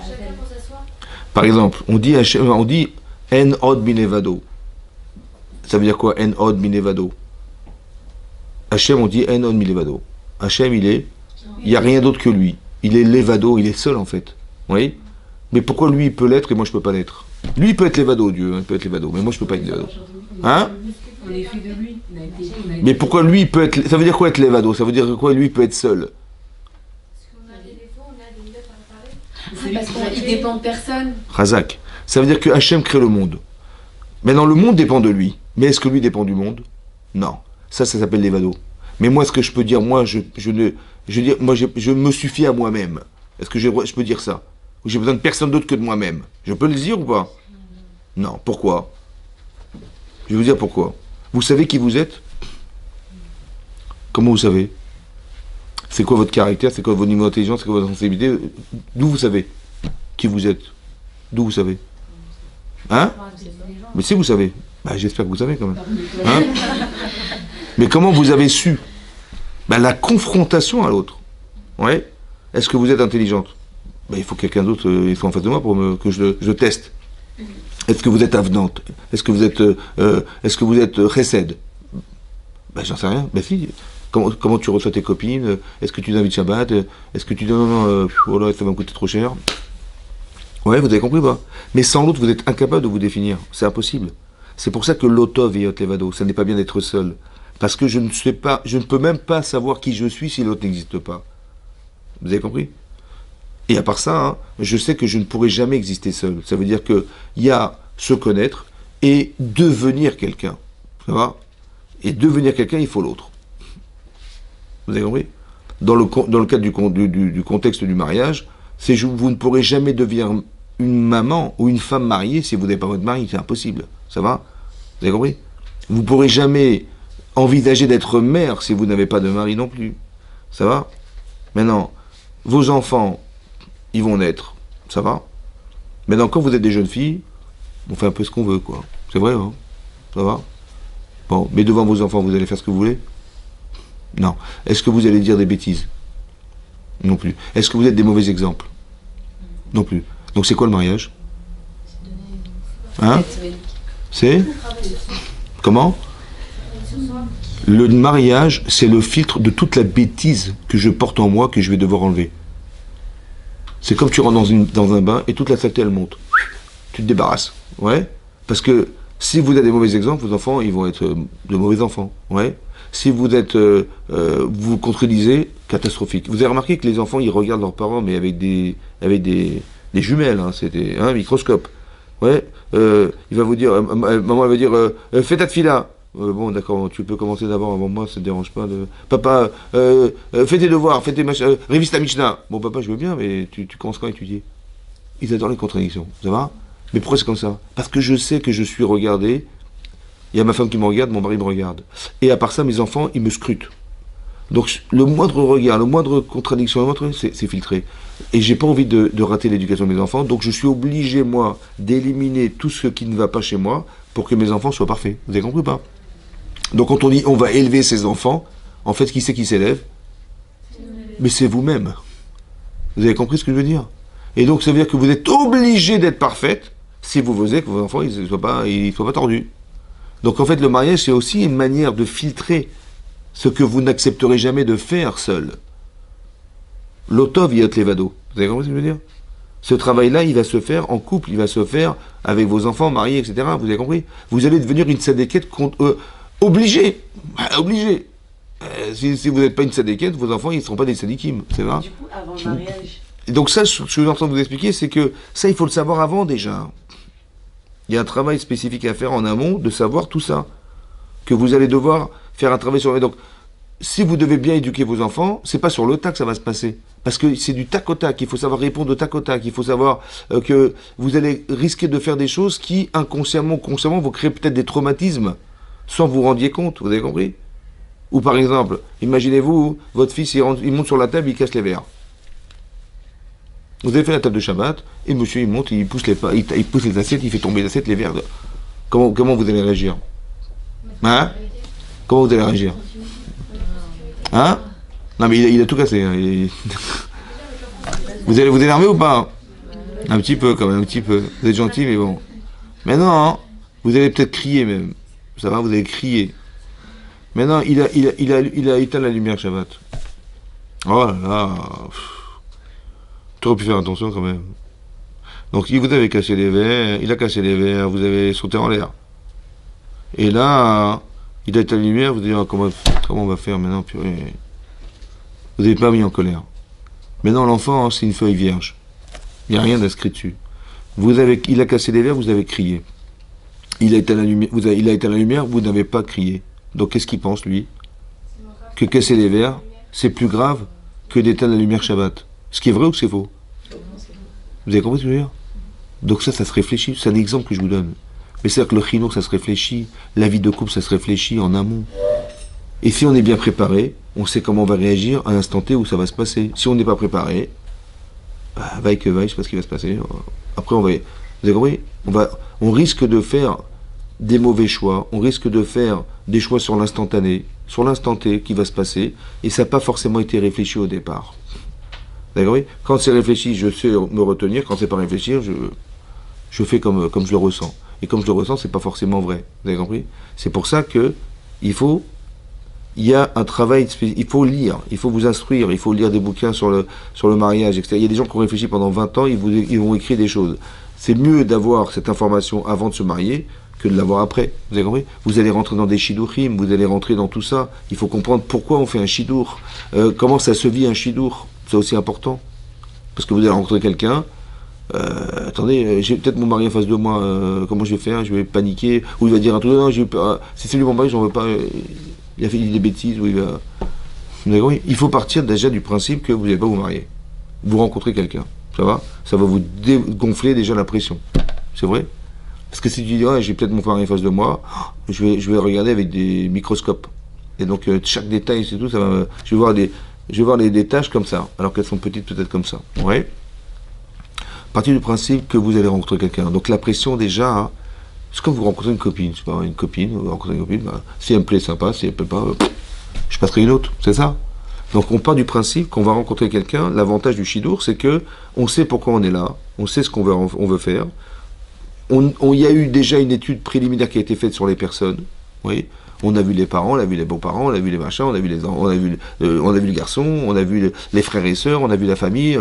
Chacun pense à soi. Par exemple, on dit en od minevado. Ça veut dire quoi, en od minevado? Hachem, on dit en od minevado. Hachem, il n'y a rien d'autre que lui. Il est levado, il est seul en fait. Oui? Mais pourquoi lui il peut l'être et moi je peux pas l'être? Lui il peut être levado, Dieu, hein, il peut être levado, mais moi je peux pas être levado. Hein? On est fait de lui. Mais pourquoi lui il peut être... Ça veut dire quoi être levado? Ça veut dire quoi lui il peut être seul? Parce qu'on a des défauts, on a des minutes à réparer. Parce qu'il dépend de personne. Razak. Ça veut dire que Hachem crée le monde. Maintenant le monde dépend de lui. Mais est-ce que lui dépend du monde? Non. Ça s'appelle levado. Mais moi, ce que je peux dire, moi, je me suffis à moi-même. Est-ce que je peux dire ça? Ou j'ai besoin de personne d'autre que de moi-même? Je peux le dire ou pas? Non. Pourquoi? Je vais vous dire pourquoi. Vous savez qui vous êtes? Comment vous savez? C'est quoi votre caractère? C'est quoi votre niveau d'intelligence? C'est quoi votre sensibilité? D'où vous savez qui vous êtes? D'où vous savez? Hein? Mais si vous savez. Bah, j'espère que vous savez quand même. Hein? Mais comment vous avez su? Ben, la confrontation à l'autre. Ouais. Est-ce que vous êtes intelligente? Ben, il faut que quelqu'un d'autre soit en face de moi pour que je teste. Est-ce que vous êtes avenante? Est-ce que vous êtes chesed? Ben, j'en sais rien. Ben si. Comment tu reçois tes copines? Est-ce que tu invites Shabbat? Est-ce que tu dis non, oh là, ça va me coûter trop cher? Ouais, vous avez compris pas? Mais sans l'autre, vous êtes incapable de vous définir. C'est impossible. C'est pour ça que l'otov et yot levado, ça n'est pas bien d'être seul. Parce que je ne peux même pas savoir qui je suis si l'autre n'existe pas. Vous avez compris? Et à part ça, hein, je sais que je ne pourrai jamais exister seul. Ça veut dire qu'il y a se connaître, et devenir quelqu'un. Ça va? Et devenir quelqu'un, il faut l'autre. Vous avez compris? Dans le cadre du contexte du mariage, vous ne pourrez jamais devenir une maman ou une femme mariée si vous n'avez pas votre mari, c'est impossible. Ça va? Vous avez compris? Vous ne pourrez jamais envisager d'être mère si vous n'avez pas de mari non plus. Ça va? Maintenant, vos enfants, ils vont naître. Ça va? Maintenant, quand vous êtes des jeunes filles, on fait un peu ce qu'on veut, quoi. C'est vrai, hein? Ça va? Bon, mais devant vos enfants, vous allez faire ce que vous voulez? Non. Est-ce que vous allez dire des bêtises? Non plus. Est-ce que vous êtes des mauvais exemples? Non plus. Donc c'est quoi le mariage? Hein? C'est? Comment? Le mariage, c'est le filtre de toute la bêtise que je porte en moi que je vais devoir enlever. C'est comme tu rentres dans un bain et toute la saleté elle monte. Tu te débarrasses. Ouais? Parce que si vous avez des mauvais exemples, vos enfants, ils vont être de mauvais enfants. Ouais? Si vous êtes, vous contredisez, catastrophique. Vous avez remarqué que les enfants, ils regardent leurs parents, mais avec des jumelles, hein, c'était un microscope. Ouais, il va vous dire, maman, elle va dire, fais ta fila. Bon, d'accord, tu peux commencer d'abord avant moi, ça te dérange pas. Papa, fais tes devoirs, fais tes machins, révise ta Mishnah. Bon, papa, je veux bien, mais tu commences quand à étudier? Ils adorent les contradictions, ça va? Mais pourquoi c'est comme ça? Parce que je sais que je suis regardé. Il y a ma femme qui me regarde, mon mari me regarde. Et à part ça, mes enfants, ils me scrutent. Donc le moindre regard, le moindre contradiction, le moindre, c'est filtré. Et j'ai pas envie de rater l'éducation de mes enfants, donc je suis obligé, moi, d'éliminer tout ce qui ne va pas chez moi pour que mes enfants soient parfaits. Vous avez compris ou pas? Donc quand on dit on va élever ses enfants, en fait, qui c'est qui s'élève? Mais c'est vous-même. Vous avez compris ce que je veux dire? Et donc ça veut dire que vous êtes obligé d'être parfaite si vous voulez que vos enfants ils soient pas tordus. Donc en fait, le mariage, c'est aussi une manière de filtrer ce que vous n'accepterez jamais de faire seul. L'otov yot levado. Vous avez compris ce que je veux dire? Ce travail-là, il va se faire en couple, il va se faire avec vos enfants, mariés, etc. Vous avez compris? Vous allez devenir une sadéquette obligée. Obligée. Si vous n'êtes pas une sadéquette, vos enfants, ils ne seront pas des sadikim. C'est vrai? Du coup, avant le mariage. Et donc ça, ce que je suis en train de vous expliquer, c'est que ça, il faut le savoir avant déjà. Il y a un travail spécifique à faire en amont de savoir tout ça. Que vous allez devoir faire un travail sur eux. Donc, si vous devez bien éduquer vos enfants, c'est pas sur le tac que ça va se passer. Parce que c'est du tac au tac. Il faut savoir répondre au tac au tac. Il faut savoir que vous allez risquer de faire des choses qui, inconsciemment ou consciemment, vont créer peut-être des traumatismes sans vous rendiez compte. Vous avez compris? Ou par exemple, imaginez-vous, votre fils, il monte sur la table, il casse les verres. Vous avez fait la table de Shabbat, et monsieur, il monte, il pousse les assiettes, il fait tomber les assiettes, les verres. Comment vous allez réagir? Hein? Comment vous allez réagir? Hein? Non, mais il a tout cassé. Hein. Vous allez vous énerver ou pas? Un petit peu, quand même, un petit peu. Vous êtes gentil, mais bon. Maintenant, hein, vous allez peut-être crier, même. Ça va, vous allez crier. Maintenant, il a éteint la lumière, Shabbat. Oh là là. Tu aurais pu faire attention, quand même. Donc, vous avez cassé les verres, il a cassé les verres, vous avez sauté en l'air. Et là, il a éteint la lumière, vous dites, oh, comment on va faire maintenant, purée. Vous n'avez pas mis en colère. Maintenant, l'enfant, hein, c'est une feuille vierge. Il n'y a rien d'inscrit dessus. Il a cassé les verres, vous avez crié. Il a éteint la lumière, vous n'avez pas crié. Donc, qu'est-ce qu'il pense, lui? Que casser les verres, c'est plus grave que d'éteindre la lumière Shabbat. Ce qui est vrai ou c'est faux? Vous avez compris ce que je veux dire? Donc ça se réfléchit. C'est un exemple que je vous donne. Mais c'est-à-dire que le chinook, ça se réfléchit. La vie de couple, ça se réfléchit en amont. Et si on est bien préparé, on sait comment on va réagir à l'instant T où ça va se passer. Si on n'est pas préparé, vaille que vaille, je sais pas ce qui va se passer. Après, vous avez compris? On risque de faire des mauvais choix. On risque de faire des choix sur l'instantané, sur l'instant T qui va se passer. Et ça n'a pas forcément été réfléchi au départ. Vous avez compris? Quand c'est réfléchi, je sais me retenir. Quand c'est pas réfléchir, je fais comme je le ressens. Et comme je le ressens, c'est pas forcément vrai. Vous avez compris? C'est pour ça que il y a un travail, il faut lire, il faut vous instruire, il faut lire des bouquins sur le mariage, etc. Il y a des gens qui ont réfléchi pendant 20 ans, ils vont écrire des choses. C'est mieux d'avoir cette information avant de se marier que de l'avoir après. Vous avez compris? Vous allez rentrer dans des shidouchim, vous allez rentrer dans tout ça. Il faut comprendre pourquoi on fait un shidour, comment ça se vit un shidour. C'est aussi important. Parce que vous allez rencontrer quelqu'un, Attendez, j'ai peut-être mon mari en face de moi, comment je vais faire? Je vais paniquer, ou il va dire un truc, non, j'ai eu peur, si c'est lui mon mari, j'en veux pas, il a fait des bêtises, ou il va... Vous avez compris. Il faut partir déjà du principe que vous n'allez pas vous marier. Vous rencontrez quelqu'un, ça va? Ça va vous dégonfler déjà la pression. C'est vrai? Parce que si tu dis, ouais, j'ai peut-être mon mari en face de moi, je vais regarder avec des microscopes. Et donc, chaque détail, c'est tout, ça va, je vais voir les tâches comme ça, alors qu'elles sont petites peut-être comme ça. Ouais. Partir du principe que vous allez rencontrer quelqu'un. Donc la pression déjà, hein, c'est comme vous rencontrez une copine. Je sais pas, une copine, vous rencontrez une copine, bah, si elle me plaît, sympa, si elle me plaît pas, je passerai une autre, c'est ça. Donc on part du principe qu'on va rencontrer quelqu'un. L'avantage du Shidour, c'est que on sait pourquoi on est là, on sait ce on veut faire. Il y a eu déjà une étude préliminaire qui a été faite sur les personnes. Oui. On a vu les parents, on a vu les beaux-parents, on a vu les machins, on a vu les garçons, on a vu les frères et sœurs, on a vu la famille.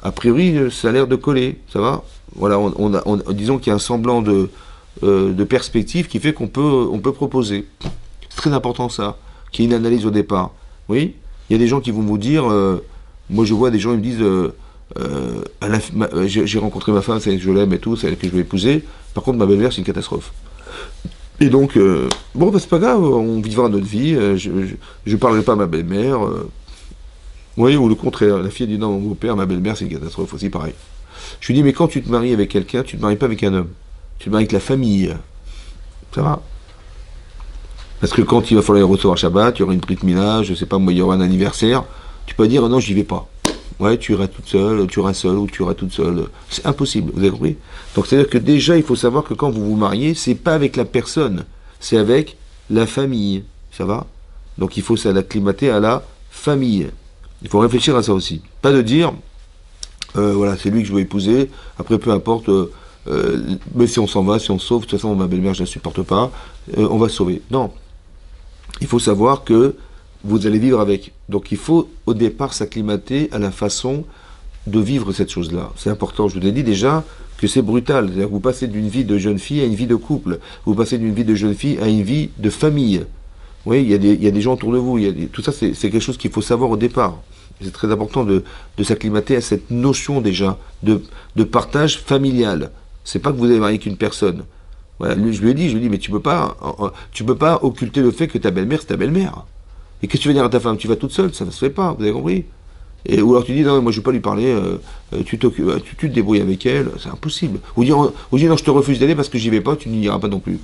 A priori, ça a l'air de coller, ça va. Voilà, disons qu'il y a un semblant de perspective qui fait qu'on peut proposer. C'est très important ça, qu'il y ait une analyse au départ. Oui, il y a des gens qui vont vous dire, moi je vois des gens qui me disent, j'ai rencontré ma femme, c'est elle que je l'aime et tout, c'est elle que je vais épouser. Par contre, ma belle-mère, c'est une catastrophe. Et donc, bon, bah, c'est pas grave, on vivra notre vie, je parlerai pas à ma belle-mère. Oui, ou le contraire, la fille dit non, mon beau-père, ma belle-mère, c'est une catastrophe aussi, pareil. Je lui dis, mais quand tu te maries avec quelqu'un, tu te maries pas avec un homme, tu te maries avec la famille. Ça va? Parce que quand il va falloir recevoir Shabbat, il y aura une brite Mila, je sais pas moi, il y aura un anniversaire, tu peux dire non, j'y vais pas. Ouais, tu iras toute seule, tu iras seule ou tu iras toute seule. C'est impossible, vous avez compris? Donc c'est-à-dire que déjà, il faut savoir que quand vous vous mariez, c'est pas avec la personne, c'est avec la famille. Ça va? Donc il faut s'acclimater à la famille. Il faut réfléchir à ça aussi. Pas de dire, voilà, c'est lui que je veux épouser, après peu importe, mais si on s'en va, si on se sauve, de toute façon ma belle-mère je ne la supporte pas, on va se sauver. Non. Il faut savoir que vous allez vivre avec. Donc il faut au départ s'acclimater à la façon de vivre cette chose-là. C'est important, je vous ai dit déjà que c'est brutal. C'est-à-dire que vous passez d'une vie de jeune fille à une vie de couple. Vous passez d'une vie de jeune fille à une vie de famille. Oui, il y a des gens autour de vous. Tout ça, c'est quelque chose qu'il faut savoir au départ. C'est très important de s'acclimater à cette notion déjà de partage familial. C'est pas que vous avez marié qu'une personne. Voilà, je lui ai dit, mais tu peux pas occulter le fait que ta belle-mère, c'est ta belle-mère. Et qu'est-ce que tu vas dire à ta femme? Tu vas toute seule, ça ne se fait pas, vous avez compris? Ou alors tu dis, non, moi je ne vais pas lui parler, tu te débrouilles avec elle, c'est impossible. Ou dire, non, je te refuse d'aller parce que j'y vais pas, tu n'y iras pas non plus.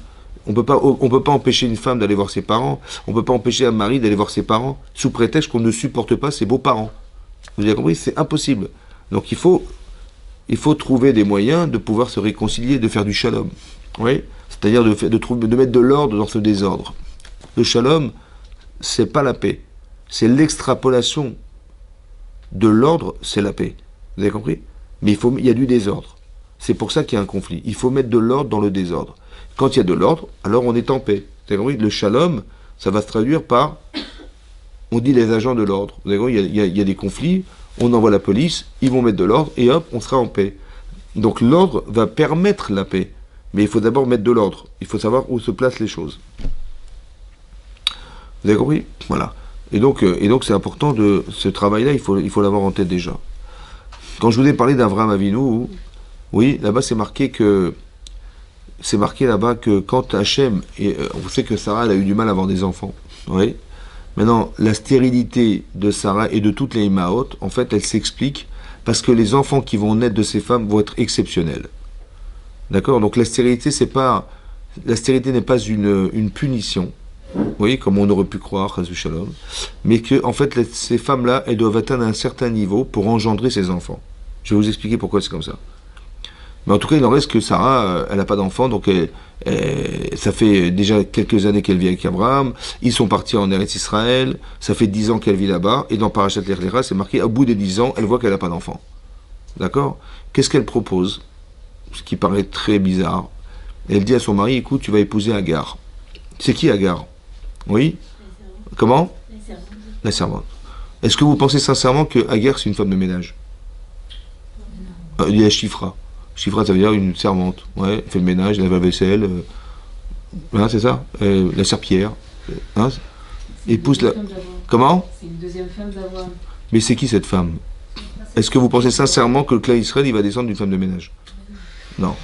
On peut pas empêcher une femme d'aller voir ses parents, on ne peut pas empêcher un mari d'aller voir ses parents, sous prétexte qu'on ne supporte pas ses beaux-parents. Vous avez compris? C'est impossible. Donc il faut trouver des moyens de pouvoir se réconcilier, de faire du shalom. Oui? C'est-à-dire de mettre de l'ordre dans ce désordre. Le shalom, c'est pas la paix. C'est l'extrapolation de l'ordre, c'est la paix. Vous avez compris? Mais il y a du désordre. C'est pour ça qu'il y a un conflit. Il faut mettre de l'ordre dans le désordre. Quand il y a de l'ordre, alors on est en paix. Vous avez compris? Le shalom, ça va se traduire par, on dit les agents de l'ordre. Vous avez compris? Il y a des conflits, on envoie la police, ils vont mettre de l'ordre, et hop, on sera en paix. Donc l'ordre va permettre la paix. Mais il faut d'abord mettre de l'ordre. Il faut savoir où se placent les choses. Vous avez compris? Voilà. Et donc c'est important de ce travail-là, il faut l'avoir en tête déjà. Quand je vous ai parlé d'Avraham Avinu, oui, là-bas c'est marqué là-bas que quand Hachem, on sait que Sarah elle a eu du mal à avoir des enfants. Oui. Maintenant, la stérilité de Sarah et de toutes les Imaot, en fait, elle s'explique parce que les enfants qui vont naître de ces femmes vont être exceptionnels. D'accord? Donc la stérilité n'est pas une punition. Oui, comme on aurait pu croire, Chazou Shalom, mais que, en fait, ces femmes-là, elles doivent atteindre un certain niveau pour engendrer ces enfants. Je vais vous expliquer pourquoi c'est comme ça. Mais en tout cas, il en reste que Sarah, elle n'a pas d'enfant, donc ça fait déjà quelques années qu'elle vit avec Abraham, ils sont partis en Eretz Israël, ça fait 10 ans qu'elle vit là-bas, et dans Parashat Lech Lecha, c'est marqué, au bout des 10 ans, elle voit qu'elle n'a pas d'enfant. D'accord? Qu'est-ce qu'elle propose? Ce qui paraît très bizarre. Elle dit à son mari, écoute, tu vas épouser Agar. C'est qui Agar? Oui? Comment? La servante. Est-ce que vous pensez sincèrement que Agar c'est une femme de ménage? Il y a Shifra. Shifra ça veut dire une servante. Ouais, elle fait le ménage, elle lave la vaisselle. Hein, c'est ça? La serpillière. Hein? Épouse la... Comment? C'est une deuxième femme d'Abraham. Mais c'est qui cette femme? Est-ce que vous pensez sincèrement que le clan Israël, il va descendre d'une femme de ménage? Non.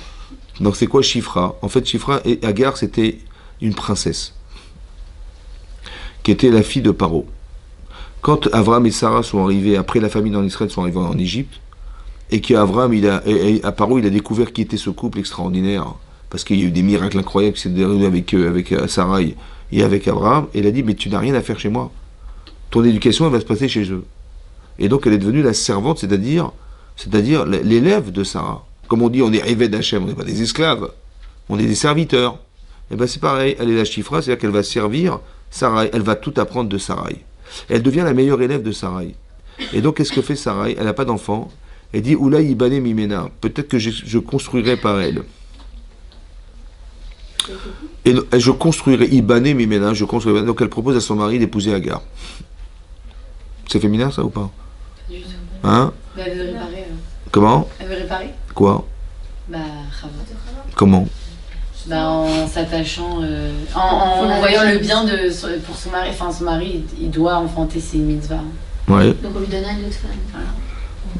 Donc c'est quoi Shifra? En fait, Shifra et Agar, c'était une princesse qui était la fille de Paro. Quand Abraham et Sarah sont arrivés, après la famine en Israël, sont arrivés en Égypte, et qu'Abraham, à Paro, il a découvert qui était ce couple extraordinaire, parce qu'il y a eu des miracles incroyables qui s'est déroulé avec Sarah et avec Abraham, et il a dit, mais tu n'as rien à faire chez moi. Ton éducation, elle va se passer chez eux. Et donc, elle est devenue la servante, c'est-à-dire l'élève de Sarah. Comme on dit, on est Eved Hachem, on n'est pas des esclaves, on est des serviteurs. Et bien c'est pareil, elle est la Shifra, c'est-à-dire qu'elle va servir Sarai, elle va tout apprendre de Sarai. Elle devient la meilleure élève de Sarai. Et donc qu'est-ce que fait Sarai? Elle n'a pas d'enfant. Elle dit, Oula Ibane Mimena, peut-être que je construirai par elle. Et je construirai Ibane Mimena, je construirai. Donc elle propose à son mari d'épouser Agar. C'est féminin ça ou pas? Du tout. Hein? Mais elle veut réparer. Comment? Elle veut réparer? Quoi? Bah, Chava. Comment? Bah, en s'attachant, en voyant le bien pour son mari. Enfin, son mari, il doit enfanter ses mitzvahs. Ouais. Donc on lui donne une autre femme. Voilà.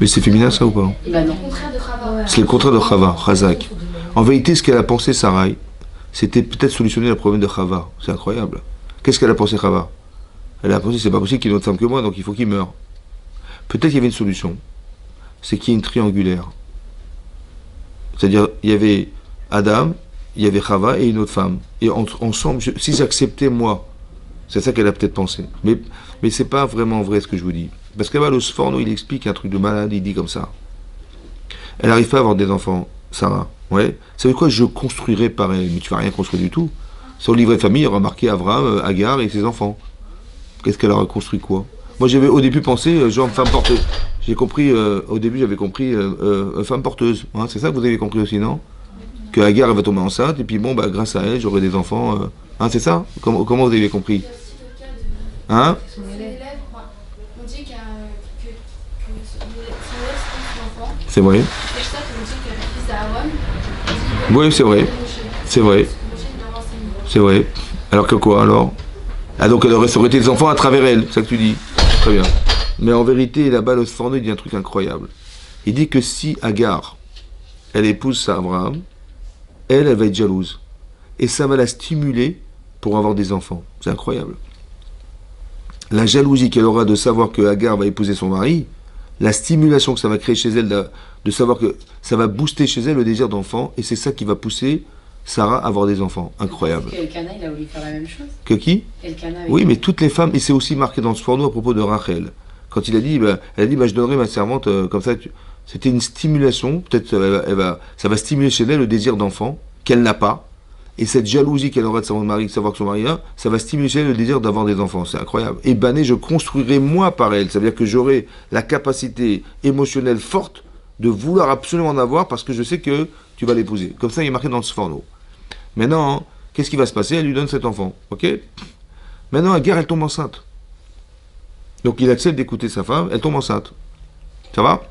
Mais c'est féminin ça ou pas? Bah Le non. contraire de Chava. C'est le contraire de Chava, Chazak. En vérité, ce qu'elle a pensé Sarai, c'était peut-être solutionner le problème de Chava. C'est incroyable. Qu'est-ce qu'elle a pensé Chava? Elle a pensé, c'est pas possible qu'il y ait une autre femme que moi, donc il faut qu'il meure. Peut-être qu'il y avait une solution. C'est qu'il y ait une triangulaire. C'est-à-dire, il y avait Adam, il y avait Chava et une autre femme. Et ensemble, si j'acceptais moi, c'est ça qu'elle a peut-être pensé. Mais c'est pas vraiment vrai ce que je vous dis. Parce que là-bas, le Sforno, il explique un truc de malade, il dit comme ça. Elle n'arrive pas à avoir des enfants, Sarah. Ouais. Ça veut dire quoi? Je construirai par elle. Mais tu vas rien construire du tout. Sur le livret de famille, il y aura marqué Abraham, Agar et ses enfants. Qu'est-ce qu'elle aura construit quoi? Moi, j'avais au début pensé, genre femme porteuse. J'ai compris, au début, j'avais compris femme porteuse. Hein, c'est ça que vous avez compris aussi, non? Que Agar, elle va tomber enceinte, et puis bon, bah, grâce à elle, j'aurai des enfants. Hein, c'est ça? Comment vous avez compris? Il y a aussi le cas de Hein? son élève. On dit que son élève, c'est son enfant. C'est vrai? C'est ça qu'on dit que le fils d'Aaron. Oui, c'est vrai. C'est vrai. C'est vrai. Alors que quoi, alors? Ah, donc elle aurait été des enfants à travers elle, c'est ça que tu dis? Très bien. Mais en vérité, là-bas, le Sforno, il dit un truc incroyable. Il dit que si Agar, elle épouse Abraham, elle va être jalouse. Et ça va la stimuler pour avoir des enfants. C'est incroyable. La jalousie qu'elle aura de savoir que Agar va épouser son mari, la stimulation que ça va créer chez elle de savoir que ça va booster chez elle le désir d'enfant, et c'est ça qui va pousser Sarah à avoir des enfants. Incroyable. Que Elkana, il a voulu faire la même chose. Que qui? Elkana. Oui, mais toutes les femmes, et c'est aussi marqué dans ce porno à propos de Rachel. Quand il a dit, elle a dit, je donnerai ma servante comme ça. C'était une stimulation, peut-être ça va stimuler chez elle le désir d'enfant qu'elle n'a pas. Et cette jalousie qu'elle aura de savoir que son mari a, ça va stimuler chez elle le désir d'avoir des enfants. C'est incroyable. Et Bané, je construirai moi par elle. Ça veut dire que j'aurai la capacité émotionnelle forte de vouloir absolument en avoir parce que je sais que tu vas l'épouser. Comme ça, il est marqué dans le Sforno. Maintenant, qu'est-ce qui va se passer? Elle lui donne cet enfant. Ok? Maintenant, Agar, elle tombe enceinte. Donc il accepte d'écouter sa femme, elle tombe enceinte. Ça va?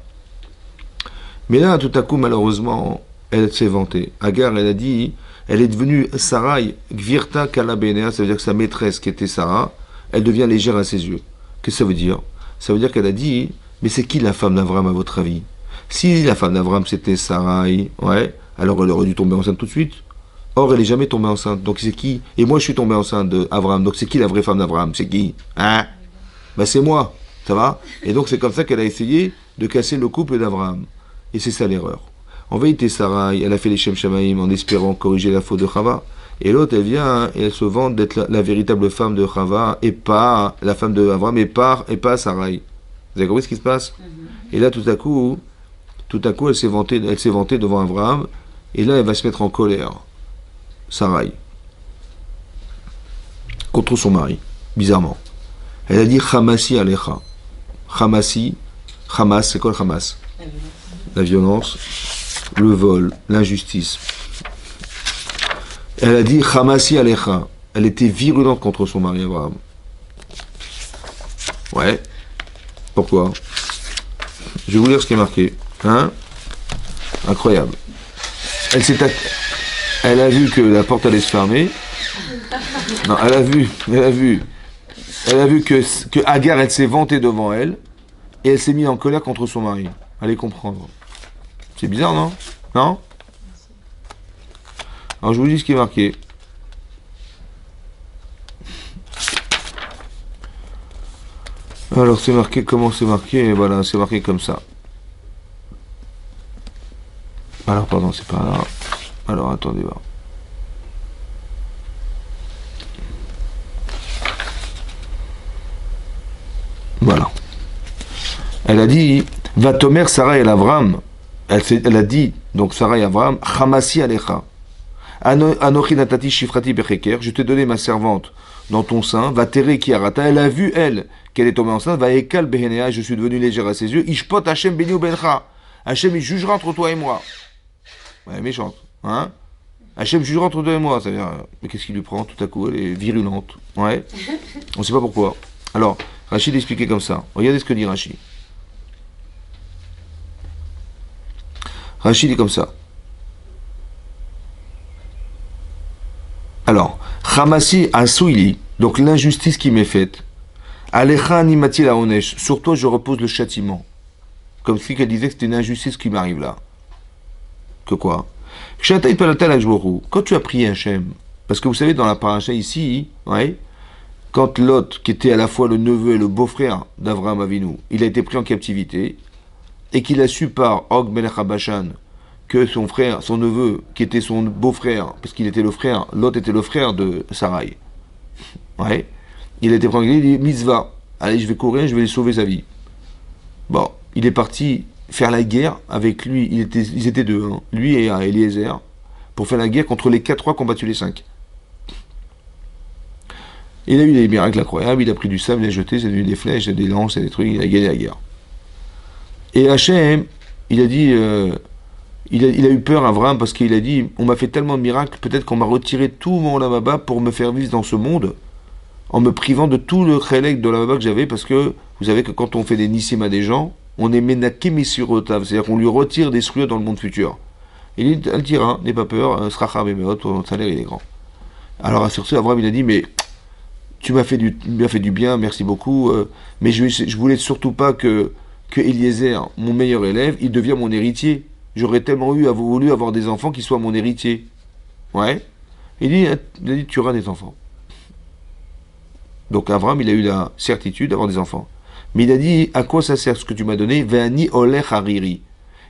Mais là, tout à coup, malheureusement, elle s'est vantée. Agar, elle a dit, elle est devenue Sarai Gvirta Kalabenea, ça veut dire que sa maîtresse, qui était Sarah, elle devient légère à ses yeux. Qu'est-ce que ça veut dire? Ça veut dire qu'elle a dit, mais c'est qui la femme d'Abraham à votre avis? Si la femme d'Abraham c'était Sarai, ouais, alors elle aurait dû tomber enceinte tout de suite. Or, elle n'est jamais tombée enceinte. Donc c'est qui? Et moi, je suis tombé enceinte d'Abraham. Donc c'est qui la vraie femme d'Abraham? C'est qui? Hein? Ben c'est moi. Ça va? Et donc c'est comme ça qu'elle a essayé de casser le couple d'Abraham. Et c'est ça l'erreur. En vérité, Sarai, elle a fait les Shem Shamaïm en espérant corriger la faute de Chava. Et l'autre, elle vient et elle se vante d'être la véritable femme de Chava et pas la femme d'Abraham et pas Sarai. Vous avez compris ce qui se passe? Et là, tout à coup, elle s'est vantée devant Abraham. Et là, elle va se mettre en colère. Sarai. Contre son mari. Bizarrement. Elle a dit Hamasi Alecha. Hamasi. Hamas, c'est quoi le Hamas? La violence, le vol, l'injustice. Elle a dit Hamasi Alecha. Elle était virulente contre son mari Abraham. Ouais. Pourquoi? Je vais vous lire ce qui est marqué. Hein? Incroyable. Elle a vu que la porte allait se fermer. Non, elle a vu que Agar, elle s'est vantée devant elle. et elle s'est mise en colère contre son mari. Allez comprendre. C'est bizarre, non? Non? Alors je vous dis ce qui est marqué. Alors c'est marqué, comment c'est marqué? Voilà, c'est marqué comme ça. Alors pardon, c'est pas là. Alors attendez voir. Voilà. Elle a dit, va Tomer Sarah et Avram. Elle a dit, donc Sarah et Avram, Hamasi Alecha. Anochi Natati Shifrati Becheker, je t'ai donné ma servante dans ton sein, va Tere Kiarata. Elle a vu, elle, qu'elle est tombée enceinte, va Ekal Behenea, je suis devenu légère à ses yeux. Ishpot Hashem Beni Bencha. Hashem, il jugera entre toi et moi. Ouais, méchante. Hein? Hachem jugera entre toi et moi. Ça veut dire, mais qu'est-ce qui lui prend? Tout à coup, elle est virulente. Ouais. On ne sait pas pourquoi. Alors, Rachid expliquait comme ça. Regardez ce que dit Rachid. Rachid est comme ça. Alors, Hamasi Asouili, donc l'injustice qui m'est faite. Alecha animati la onesh. Sur toi, je repose le châtiment. Comme si qu'elle disait que c'était une injustice qui m'arrive là. Que quoi? Quand tu as prié Hachem, parce que vous savez, dans la paracha ici, ouais, quand Lot, qui était à la fois le neveu et le beau-frère d'Avraham Avinu, il a été pris en captivité, et qu'il a su par Og Melech HaBashan que son frère, son neveu, qui était son beau-frère, parce qu'il était le frère, Lot était le frère de Sarai, ouais, il a été pris en captivité, il dit, Mitzvah, allez, je vais courir, je vais lui sauver sa vie. Bon, il est parti faire la guerre avec lui, ils étaient deux, hein, lui et Eliezer, pour faire la guerre contre les 4 rois qui ont battu les 5. Il a eu des miracles incroyables, il a pris du sable, il a jeté, c'est devenu des flèches, des lances, des trucs, il a gagné la guerre. Et Hachem, il a dit, il a eu peur, Abraham, parce qu'il a dit, on m'a fait tellement de miracles, peut-être qu'on m'a retiré tout mon lamaba pour me faire vivre dans ce monde, en me privant de tout le chélek de lamaba que j'avais, parce que vous savez que quand on fait des nissim à des gens, on est menaké mesirotav, c'est-à-dire qu'on lui retire des souillures dans le monde futur. Il dit, elle dira, n'aie pas peur, sracha bemeot, ton salaire il est grand. Alors sur ce, Abraham il a dit, mais tu m'as fait du bien, merci beaucoup, mais je voulais surtout pas que Eliezer, mon meilleur élève, il devienne mon héritier. J'aurais tellement voulu avoir des enfants qui soient mon héritier. Ouais. Il a dit, tu auras des enfants. Donc Abraham, il a eu la certitude d'avoir des enfants. Mais il a dit, à quoi ça sert ce que tu m'as donné? Ve'ani olech hariri.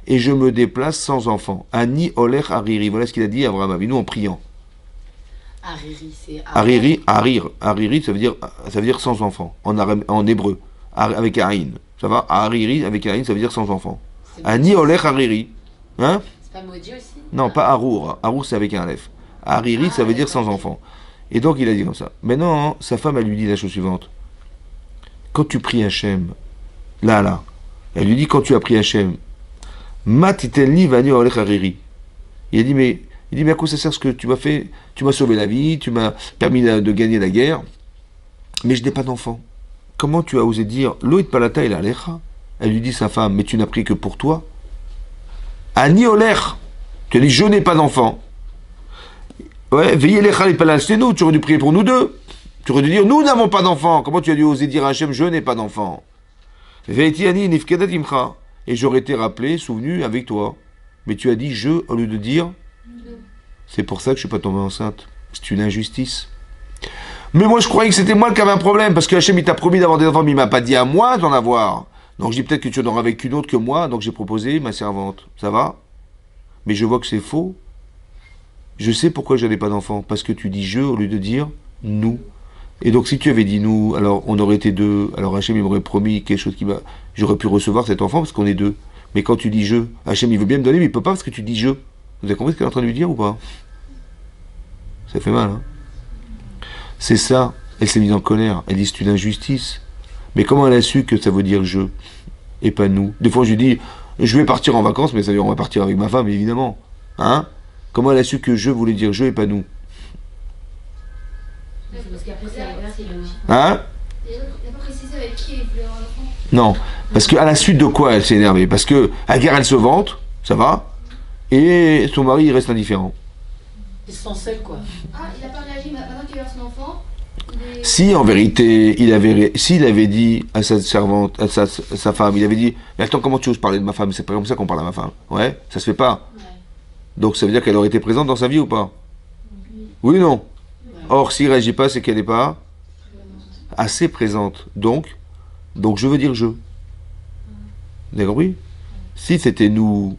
Et je me déplace sans enfant. Ani olech hariri. Voilà ce qu'il a dit à Abraham Avinu en priant. Hariri, c'est Hariri, harir. Hariri, ça veut dire sans enfant, en hébreu, avec Aïn. Ça va? Hariri, avec Aïn, ça veut dire sans enfant. Ani olech hariri. Hein? C'est pas maudit aussi? Non, pas Harour. Harour, c'est avec un Aleph. Hariri, ça veut dire sans enfant. Et donc, il a dit comme ça. Maintenant, sa femme, elle lui dit la chose suivante. Quand tu pries Hachem, là, elle lui dit, quand tu as prié Hachem, Matitelni vani olech hariri. Il a dit, mais à quoi ça sert ce que tu m'as fait? Tu m'as sauvé la vie, tu m'as permis de gagner la guerre, mais je n'ai pas d'enfant. Comment tu as osé dire, Loït palata el alecha? Elle lui dit, sa femme, mais tu n'as prié que pour toi. Ani olech. Tu as dit, je n'ai pas d'enfant. Ouais, veillez les khalid palal, c'est nous, tu aurais dû prier pour nous deux. Tu aurais dû dire, nous n'avons pas d'enfant. Comment tu as dû oser dire à Hachem, je n'ai pas d'enfant? Veiti ani nifkedat imcha. Et j'aurais été rappelé, souvenu avec toi. Mais tu as dit je au lieu de dire c'est pour ça que je ne suis pas tombé enceinte. C'est une injustice. Mais moi je croyais que c'était moi qui avais un problème, parce que Hachem il t'a promis d'avoir des enfants, mais il m'a pas dit à moi d'en avoir. Donc je dis peut-être que tu en auras avec une autre que moi, donc j'ai proposé ma servante. Ça va? Mais je vois que c'est faux. Je sais pourquoi je n'avais pas d'enfant. Parce que tu dis je au lieu de dire nous. Et donc si tu avais dit nous, alors on aurait été deux. Alors Hachem il m'aurait promis quelque chose qui va. J'aurais pu recevoir cet enfant parce qu'on est deux. Mais quand tu dis je, Hachem il veut bien me donner, mais il peut pas parce que tu dis je. Vous avez compris ce qu'elle est en train de lui dire ou pas? Ça fait mal, hein? C'est ça. Elle s'est mise en colère. Elle dit c'est une injustice. Mais comment elle a su que ça veut dire je et pas nous? Des fois je lui dis je vais partir en vacances, mais ça veut dire on va partir avec ma femme évidemment. Hein? Comment elle a su que je voulait dire je et pas nous? Parce qu'après c'est l'inverse, il logique. Hein? Il n'a pas précisé avec qui il voulait avoir l'enfant. Non, parce qu'à la suite de quoi elle s'est énervée? Parce que Agar elle se vante, ça va, et son mari il reste indifférent. Ils sont seuls, quoi. Ah, il n'a pas réagi maintenant qu'il a son enfant. Si en vérité, s'il avait dit à sa servante, à sa femme, il avait dit, mais attends, comment tu oses parler de ma femme? C'est pas comme ça qu'on parle à ma femme. Ouais, ça se fait pas. Ouais. Donc ça veut dire qu'elle aurait été présente dans sa vie ou pas? Oui ou non? Or, s'il réagit pas, c'est qu'elle n'est pas assez présente. Donc je veux dire je. Vous avez compris? Si c'était nous,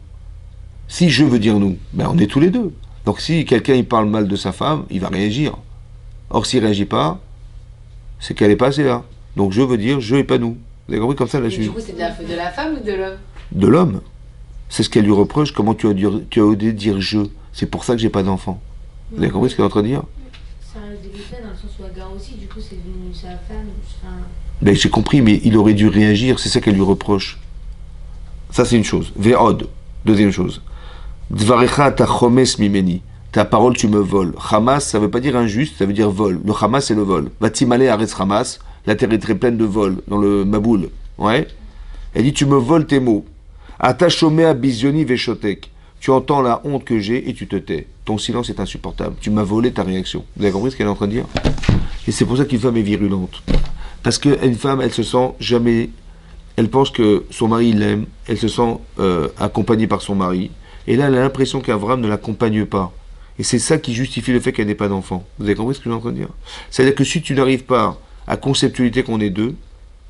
si je veux dire nous, ben on est tous les deux. Donc si quelqu'un il parle mal de sa femme, il va réagir. Or, s'il réagit pas, c'est qu'elle n'est pas assez là. Donc je veux dire je et pas nous. Vous avez compris comme ça Mais là-dessus? du coup, c'est de la faute de la femme ou de l'homme? De l'homme. C'est ce qu'elle lui reproche. Comment tu as osé dire je? C'est pour ça que j'ai pas d'enfant. Vous avez compris ce qu'elle est en train de dire? Ça reste délicat dans le sens où Agar aussi, du coup, c'est devenu sa femme. Enfin, Ben, j'ai compris, mais il aurait dû réagir. C'est ça qu'elle lui reproche. Ça, c'est une chose. Ve'od. Deuxième chose. Dvarecha ta chomes mimeni. Ta parole, tu me voles. Hamas, ça veut pas dire injuste, ça veut dire vol. Le Hamas, c'est le vol. Vatimale aretz Hamas. La terre est très pleine de vols dans le Maboul. Ouais. Elle dit, tu me voles tes mots. Atachomé à bizioni veshotek. Tu entends la honte que j'ai et tu te tais. Ton silence est insupportable. Tu m'as volé ta réaction. Vous avez compris ce qu'elle est en train de dire? Et c'est pour ça qu'une femme est virulente. Parce qu'une femme, elle se sent jamais... Elle pense que son mari l'aime. Elle se sent accompagnée par son mari. Et là, elle a l'impression qu'Avram ne l'accompagne pas. Et c'est ça qui justifie le fait qu'elle n'ait pas d'enfant. Vous avez compris ce que je suis en train de dire? C'est-à-dire que si tu n'arrives pas à conceptualiser qu'on est deux,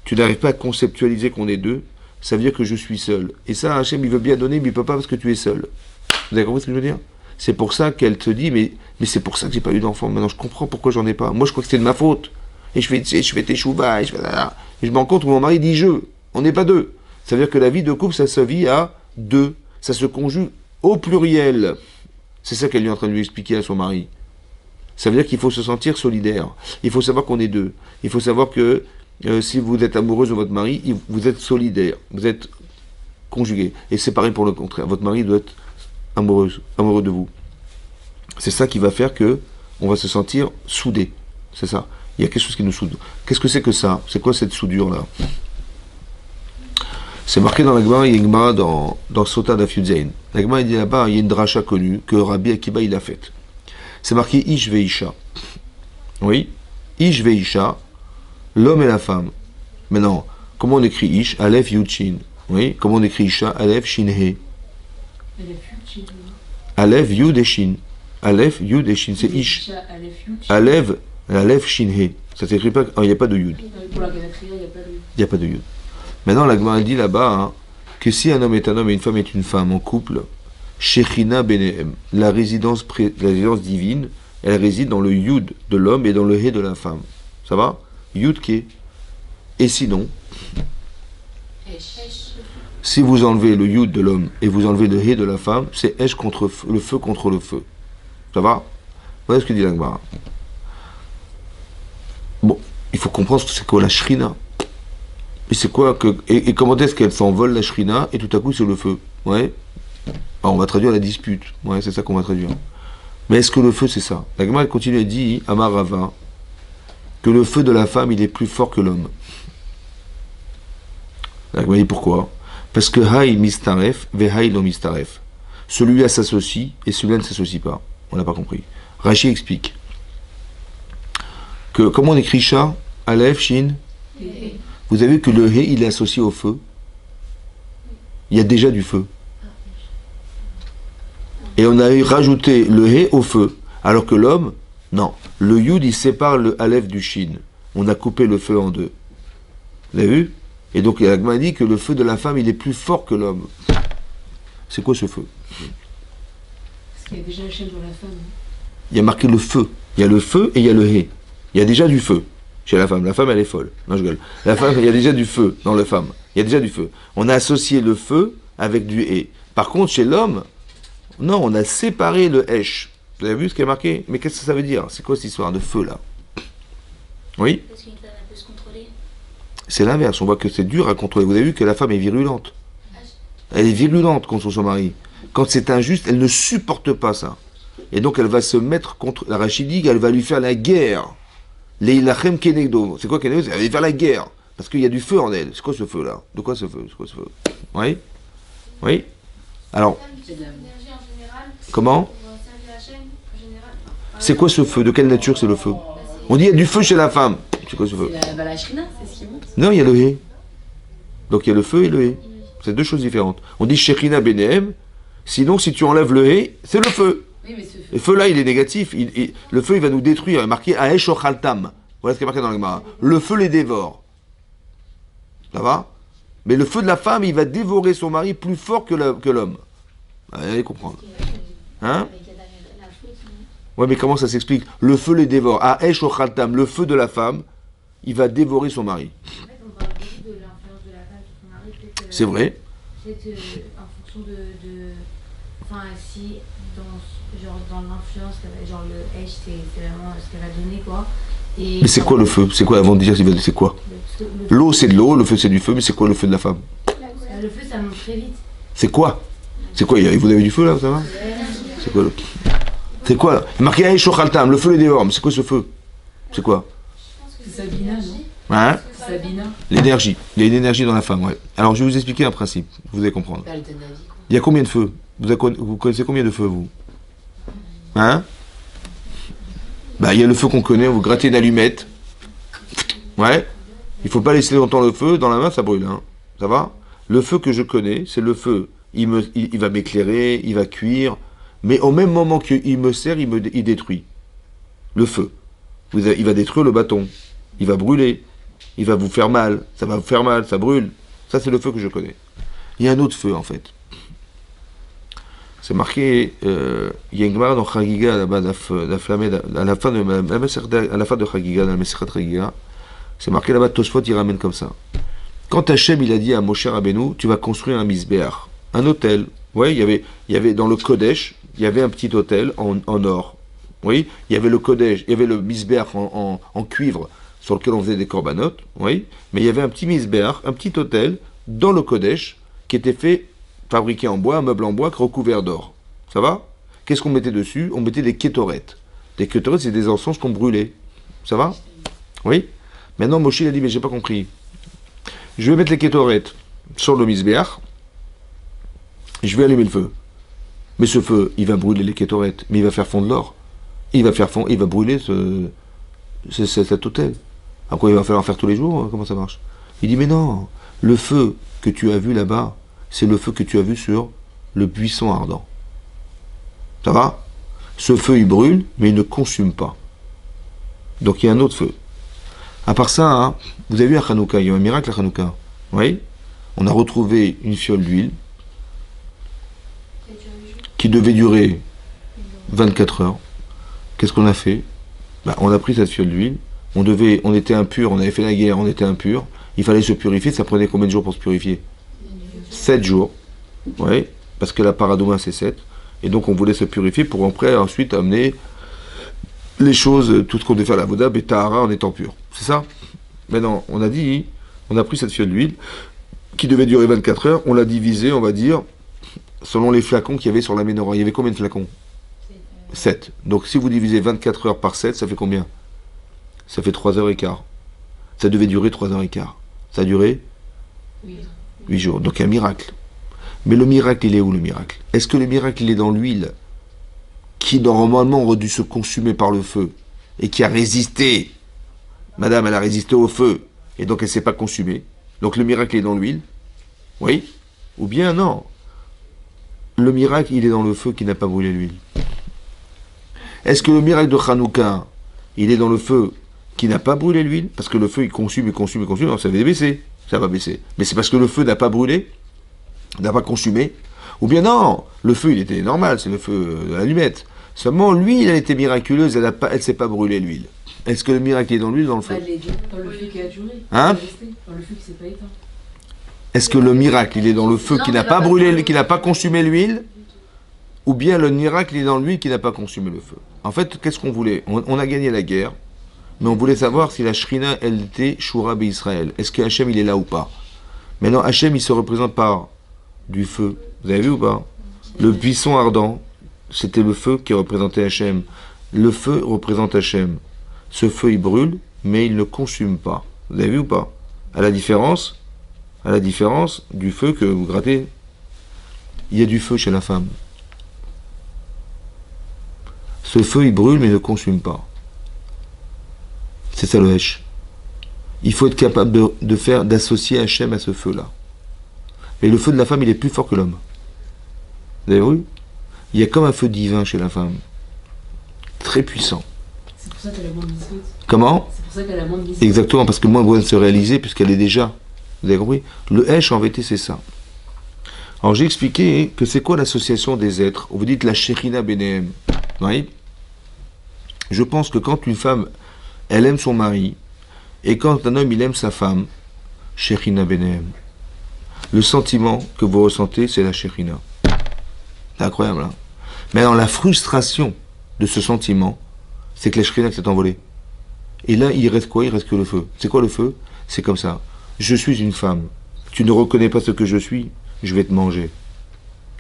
tu n'arrives pas à conceptualiser qu'on est deux, ça veut dire que je suis seul. Et ça, Hachem, il veut bien donner, mais il ne peut pas parce que tu es seul. Vous avez compris ce que je veux dire? C'est pour ça qu'elle te dit, mais c'est pour ça que j'ai pas eu d'enfant. Maintenant, je comprends pourquoi j'en ai pas. Moi, je crois que c'est de ma faute. Et je fais teshuva, et je me rends compte où mon mari dit je. On n'est pas deux. Ça veut dire que la vie de couple, ça se vit à deux. Ça se conjugue au pluriel. C'est ça qu'elle est en train de lui expliquer à son mari. Ça veut dire qu'il faut se sentir solidaire. Il faut savoir qu'on est deux. Il faut savoir que si vous êtes amoureuse de votre mari, vous êtes solidaire. Vous êtes conjugué. Et c'est pareil pour le contraire. Votre mari doit être amoureux de vous. C'est ça qui va faire que on va se sentir soudés. C'est ça. Il y a quelque chose qui nous soude. Qu'est-ce que c'est que ça? C'est quoi cette soudure-là? C'est marqué dans la Gemara, il y a une Gemara dans Sota Daf Yud Zayin. La Gemara, il dit là-bas, il y a une dracha connue que Rabbi Akiba il a faite. C'est marqué Ish veisha. Oui, Ish veisha, l'homme et la femme. Maintenant, comment on écrit Ish? Aleph Yud Shin. Oui, comment on écrit Isha? Aleph Shin He. Aleph Yud et Shin. Aleph Yud et Shin, c'est Ish. Aleph Shin He. Ça s'écrit pas, il n'y a pas de Yud. Pour la Galatria, il n'y a pas de... Il n'y a pas de Yud. Maintenant, la Gemara dit là-bas que si un homme est un homme et une femme est une femme en couple, Shechina Benehem, la résidence divine, elle réside dans le Yud de l'homme et dans le He de la femme. Ça va? Yud Ke. Et sinon, si vous enlevez le Yud de l'homme et vous enlevez le He de la femme, c'est Esh contre le feu contre le feu. Ça va? Voilà ce que dit la Gemara. Bon, il faut comprendre ce que c'est quoi la Shrina. Et c'est quoi que. Et comment est-ce qu'elle s'envole la Shrina et tout à coup c'est le feu? Ouais. Alors, on va traduire la dispute. Ouais, c'est ça qu'on va traduire. Mais est-ce que le feu c'est ça? La Gemara elle continue et dit, Amarava, que le feu de la femme il est plus fort que l'homme. La Gemara dit pourquoi? Parce que Haï mistaref, Vehaï lo mistaref. Celui-là s'associe et celui-là ne s'associe pas. On n'a pas compris. Rachi explique que comment on écrit Sha, Aleph, Shin. Vous avez vu que le He, il est associé au feu. Il y a déjà du feu. Et on a rajouté le He au feu. Alors que l'homme, non. Le Yud, il sépare le Aleph du Shin. On a coupé le feu en deux. Vous avez vu? Et donc, il a dit que le feu de la femme, il est plus fort que l'homme. C'est quoi ce feu? Parce qu'il y a déjà Hachem dans la femme. Il y a marqué le feu. Il y a le feu et il y a le He. Il y a déjà du feu. Chez la femme. La femme, elle est folle. Non, je gueule. La femme, il y a déjà du feu dans la femme. Il y a déjà du feu. On a associé le feu avec du hé. Par contre, chez l'homme, non, on a séparé le hesh. Vous avez vu ce qui est marqué? Mais qu'est-ce que ça veut dire? C'est quoi cette histoire de feu, là? Oui? Parce qu'une femme, elle peut se contrôler. C'est l'inverse. On voit que c'est dur à contrôler. Vous avez vu que la femme est virulente. Elle est virulente contre son mari. Quand c'est injuste, elle ne supporte pas ça. Et donc, elle va se mettre contre la Rachidique, elle va lui faire la guerre. Leilachem Kenegdo. C'est quoi Kenegdo? Elle va lui faire la guerre. Parce qu'il y a du feu en elle. C'est quoi ce feu-là? De quoi ce feu? C'est quoi ce feu? Oui? Oui? Alors, comment? C'est quoi ce feu? De quelle nature c'est le feu? On dit il y a du feu chez la femme. C'est quoi ce feu? C'est la shrina, c'est ce qui monte. Non, il y a le hé. Donc il y a le feu et le hé. C'est deux choses différentes. On dit Shekhinah Benehem. Sinon, si tu enlèves le hé, c'est le feu. Oui, mais ce feu. Le feu là, il est négatif. Le feu, il va nous détruire. Il est marqué Aesh Ochaltam. Voilà ce qui est marqué dans le Gemara. Le feu les dévore. Ça va? Mais le feu de la femme, il va dévorer son mari plus fort que l'homme. Allez comprendre. Hein? Ouais, mais comment ça s'explique? Le feu les dévore. Aesh Ochaltam, le feu de la femme, il va dévorer son mari. En fait, on parle beaucoup de l'influence de la femme sur son mari. Peut-être, C'est vrai. peut-être en fonction de. Enfin, si dans l'influence, genre le H, c'est vraiment ce qu'elle va donner, quoi. Et Mais c'est quoi le feu? C'est quoi avant de dire c'est quoi? L'eau, c'est de l'eau, le feu, c'est du feu, mais c'est quoi le feu de la femme? Le feu, ça monte très vite. C'est quoi? C'est quoi? Vous avez du feu là, ça va? C'est quoi le... C'est quoi là? Marqué Aesh Ochaltam, le feu les dévore. Mais c'est quoi ce feu? C'est quoi? C'est Sabina, non? Hein? Sabina. L'énergie. Il y a une énergie dans la femme, ouais. Alors je vais vous expliquer un principe, vous allez comprendre. Elle donne la vie, quoi. Il y a combien de feux? Vous connaissez combien de feux, vous? Hein? Bah, il y a le feu qu'on connaît, vous grattez une allumette. Ouais. Il faut pas laisser longtemps le feu, dans la main, ça brûle, hein. Ça va? Le feu que je connais, c'est le feu. Il va m'éclairer, il va cuire, mais au même moment qu'il me sert, il détruit. Le feu. Il va détruire le bâton. Il va brûler. Il va vous faire mal. Ça va vous faire mal, ça brûle. Ça, c'est le feu que je connais. Il y a un autre feu, en fait. C'est marqué, il y a une Gemara dans Chagiga, là-bas, à la fin de Chagiga, dans la Mesechat Chagiga, c'est marqué là-bas, Tosfot, il ramène comme ça. Quand Hachem, il a dit à Moshe Rabbeinu, tu vas construire un misbéach, un hôtel. Oui, il y avait dans le Kodesh, il y avait un petit hôtel en or. Oui, il y avait le Kodesh, il y avait le misbéach en cuivre, sur lequel on faisait des corbanotes. Oui, mais il y avait un petit misbéach, un petit hôtel, dans le Kodesh, qui était fabriqué en bois, un meuble en bois recouvert d'or. Ça va? Qu'est-ce qu'on mettait dessus? On mettait des kétorettes. Des kétorettes, c'est des encens qu'on brûlait. Ça va? Oui? Maintenant, Moshe il a dit, mais j'ai pas compris. Je vais mettre les kétorettes sur le misbéach, et je vais allumer le feu. Mais ce feu, il va brûler les kétorettes, mais il va faire fondre l'or. Il va brûler cet hôtel. Après, il va falloir faire tous les jours, comment ça marche? Il dit, mais non, le feu que tu as vu là-bas, c'est le feu que tu as vu sur le buisson ardent. Ça va? Ce feu, il brûle, mais il ne consume pas. Donc il y a un autre feu. À part ça, hein, vous avez vu à Hanouka, il y a un miracle à Hanouka. Oui? On a retrouvé une fiole d'huile qui devait durer 24 heures. Qu'est-ce qu'on a fait? On a pris cette fiole d'huile, on était impur, on avait fait la guerre, on était impur, il fallait se purifier, ça prenait combien de jours pour se purifier? 7 jours, oui, parce que la paradouma c'est 7, et donc on voulait se purifier pour ensuite amener les choses, tout ce qu'on devait faire à la Voda, Betahara en étant pur. C'est ça? Maintenant, on a pris cette fiole d'huile qui devait durer 24 heures, on l'a divisée, on va dire, selon les flacons qu'il y avait sur la menorah. Il y avait combien de flacons? 7. Donc si vous divisez 24 heures par 7, ça fait combien? Ça fait 3h15. Ça devait durer 3h15. Ça a duré 8 jours. Donc un miracle. Mais le miracle, il est où le miracle? Est-ce que le miracle, il est dans l'huile qui normalement aurait dû se consumer par le feu et qui a résisté? Madame, elle a résisté au feu et donc elle ne s'est pas consumée. Donc le miracle est dans l'huile? Oui? Ou bien non? Le miracle, il est dans le feu qui n'a pas brûlé l'huile. Est-ce que le miracle de Hanouka, il est dans le feu qui n'a pas brûlé l'huile? Parce que le feu, il consume, alors ça va baisser. Ça va baisser. Mais c'est parce que le feu n'a pas brûlé, n'a pas consumé. Ou bien non, le feu, il était normal, c'est le feu de l'allumette. Seulement, l'huile, elle était miraculeuse, elle ne s'est pas brûlée, l'huile. Est-ce que le miracle est dans l'huile ou dans le feu? Dans le feu qui a duré. Hein? Dans le feu qui s'est pas éteint. Est-ce que le miracle, il est dans le feu qui n'a pas brûlé, qui n'a pas consumé l'huile? Ou bien le miracle, il est dans l'huile qui n'a pas consumé le feu? En fait, qu'est-ce qu'on voulait? On a gagné la guerre, mais on voulait savoir si la Shrina, elle était Shura Israël. Est-ce que Hachem, il est là ou pas? Maintenant, Hachem, il se représente par du feu. Vous avez vu ou pas? Le buisson ardent, c'était le feu qui représentait Hachem. Le feu représente Hachem. Ce feu, il brûle, mais il ne consume pas. Vous avez vu ou pas? À la différence du feu que vous grattez, il y a du feu chez la femme. Ce feu, il brûle, mais ne consume pas. C'est ça le Hesh. Il faut être capable d'associer Hachem à ce feu-là. Et le feu de la femme, il est plus fort que l'homme. Vous avez vu? Il y a comme un feu divin chez la femme. Très puissant. C'est pour ça qu'elle a moins de biscuits. Comment? C'est pour ça qu'elle a moins de biscuits. Exactement, parce que moins besoin de se réaliser puisqu'elle est déjà. Vous avez compris? Le Hesh, en vérité, c'est ça. Alors j'ai expliqué que c'est quoi l'association des êtres. Vous dites la Shekhinah Benehem. Oui. Je pense que quand une femme, elle aime son mari, et quand un homme, il aime sa femme, Shekhinah Benehem. Le sentiment que vous ressentez, c'est la Shekhinah. C'est incroyable, hein? Mais alors la frustration de ce sentiment, c'est que la Shekhinah s'est envolée. Et là, il reste quoi? Il reste que le feu. C'est quoi le feu? C'est comme ça. Je suis une femme. Tu ne reconnais pas ce que je suis, je vais te manger.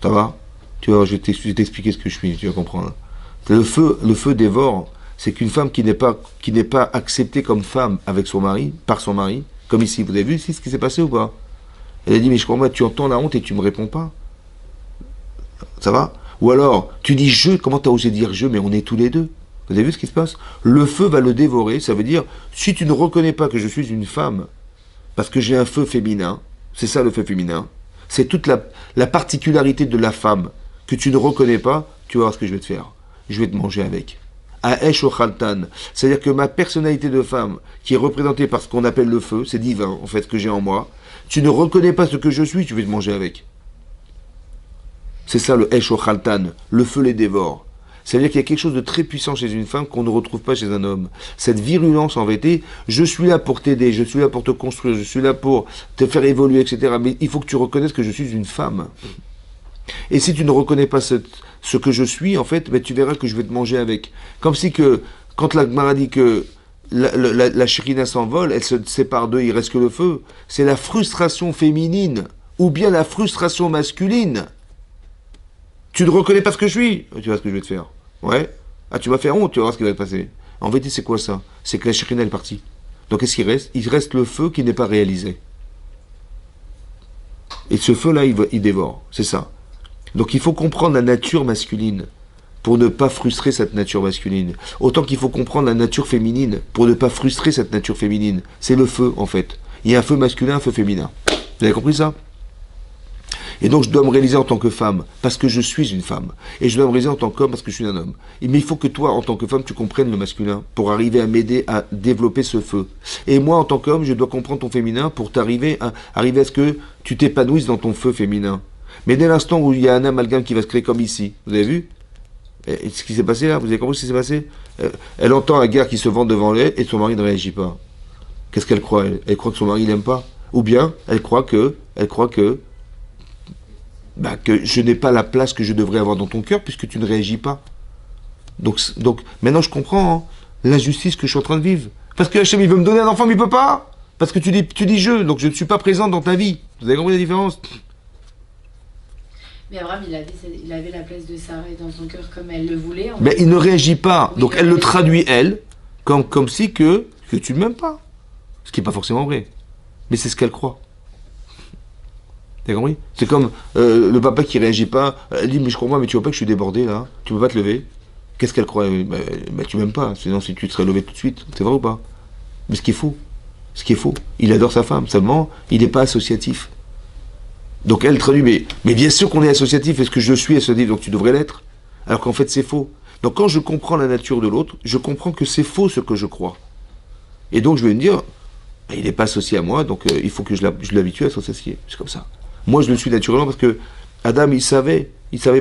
Ça va? Tu vas, je vais t'expliquer ce que je suis, tu vas comprendre. Le feu dévore. C'est qu'une femme qui n'est pas acceptée comme femme avec son mari, par son mari, comme ici. Vous avez vu ici ce qui s'est passé ou pas? Elle a dit, mais je comprends pas, tu entends la honte et tu me réponds pas. Ça va? Ou alors, tu dis je, comment tu as osé dire je, mais on est tous les deux. Vous avez vu ce qui se passe? Le feu va le dévorer, ça veut dire, si tu ne reconnais pas que je suis une femme, parce que j'ai un feu féminin, c'est ça le feu féminin, c'est toute la particularité de la femme que tu ne reconnais pas, tu vas voir ce que je vais te faire. Je vais te manger avec. Aesh o Khaltan, c'est-à-dire que ma personnalité de femme, qui est représentée par ce qu'on appelle le feu, c'est divin, en fait, ce que j'ai en moi, tu ne reconnais pas ce que je suis, tu vas te manger avec. C'est ça le Esh o Khaltan, le feu les dévore. C'est-à-dire qu'il y a quelque chose de très puissant chez une femme qu'on ne retrouve pas chez un homme. Cette virulence en vérité, je suis là pour t'aider, je suis là pour te construire, je suis là pour te faire évoluer, etc. Mais il faut que tu reconnaisses que je suis une femme. Et si tu ne reconnais pas ce que je suis, en fait, ben, tu verras que je vais te manger avec. Comme si que, quand la Gemara dit que la Shekhinah s'envole, elle se sépare d'eux, il reste que le feu. C'est la frustration féminine, ou bien la frustration masculine. Tu ne reconnais pas ce que je suis, tu vois ce que je vais te faire. Ouais. Ah, tu m'as fait honte, tu vas voir ce qui va te passer. En vérité, c'est quoi ça? C'est que la Shekhinah est partie. Donc qu'est-ce qu'il reste? Il reste le feu qui n'est pas réalisé. Et ce feu-là, il dévore. C'est ça. Donc il faut comprendre la nature masculine pour ne pas frustrer cette nature masculine. Autant qu'il faut comprendre la nature féminine pour ne pas frustrer cette nature féminine. C'est le feu, en fait. Il y a un feu masculin, un feu féminin. Vous avez compris ça? Et donc je dois me réaliser en tant que femme, parce que je suis une femme. Et je dois me réaliser en tant qu'homme, parce que je suis un homme. Mais il faut que toi, en tant que femme, tu comprennes le masculin, pour arriver à m'aider à développer ce feu. Et moi, en tant qu'homme, je dois comprendre ton féminin pour t'arriver à ce que tu t'épanouisses dans ton feu féminin. Mais dès l'instant où il y a un amalgame qui va se créer comme ici, vous avez vu ce qui s'est passé là? Vous avez compris ce qui s'est passé? Elle entend la guerre qui se vend devant elle et son mari ne réagit pas. Qu'est-ce qu'elle croit? Elle croit que son mari l'aime pas? Ou bien elle croit que je n'ai pas la place que je devrais avoir dans ton cœur puisque tu ne réagis pas. Donc maintenant je comprends l'injustice que je suis en train de vivre. Parce que Hachem il veut me donner un enfant mais il peut pas. Parce que tu dis je, donc je ne suis pas présent dans ta vie. Vous avez compris la différence? Mais Abraham, il avait la place de Sarah dans son cœur comme elle le voulait. Mais il ne réagit pas. Oui, donc elle le traduit, elle, comme si que tu ne m'aimes pas. Ce qui n'est pas forcément vrai. Mais c'est ce qu'elle croit. T'as compris? C'est comme le papa qui ne réagit pas. Elle dit, mais je comprends, mais tu vois pas que je suis débordé là? Tu peux pas te lever? Qu'est-ce qu'elle croit? Tu m'aimes pas. Sinon, si tu te serais levé tout de suite. C'est vrai ou pas? Mais ce qui est faux. Ce qui est faux. Il adore sa femme. Seulement, il n'est pas associatif. Donc elle traduit, mais bien sûr qu'on est associatif, est-ce que je suis associatif, donc tu devrais l'être, alors qu'en fait c'est faux. Donc quand je comprends la nature de l'autre, je comprends que c'est faux ce que je crois. Et donc je vais me dire, il n'est pas associé à moi, donc il faut que je l'habitue à s'associer. C'est comme ça. Moi je le suis naturellement parce que Adam il savait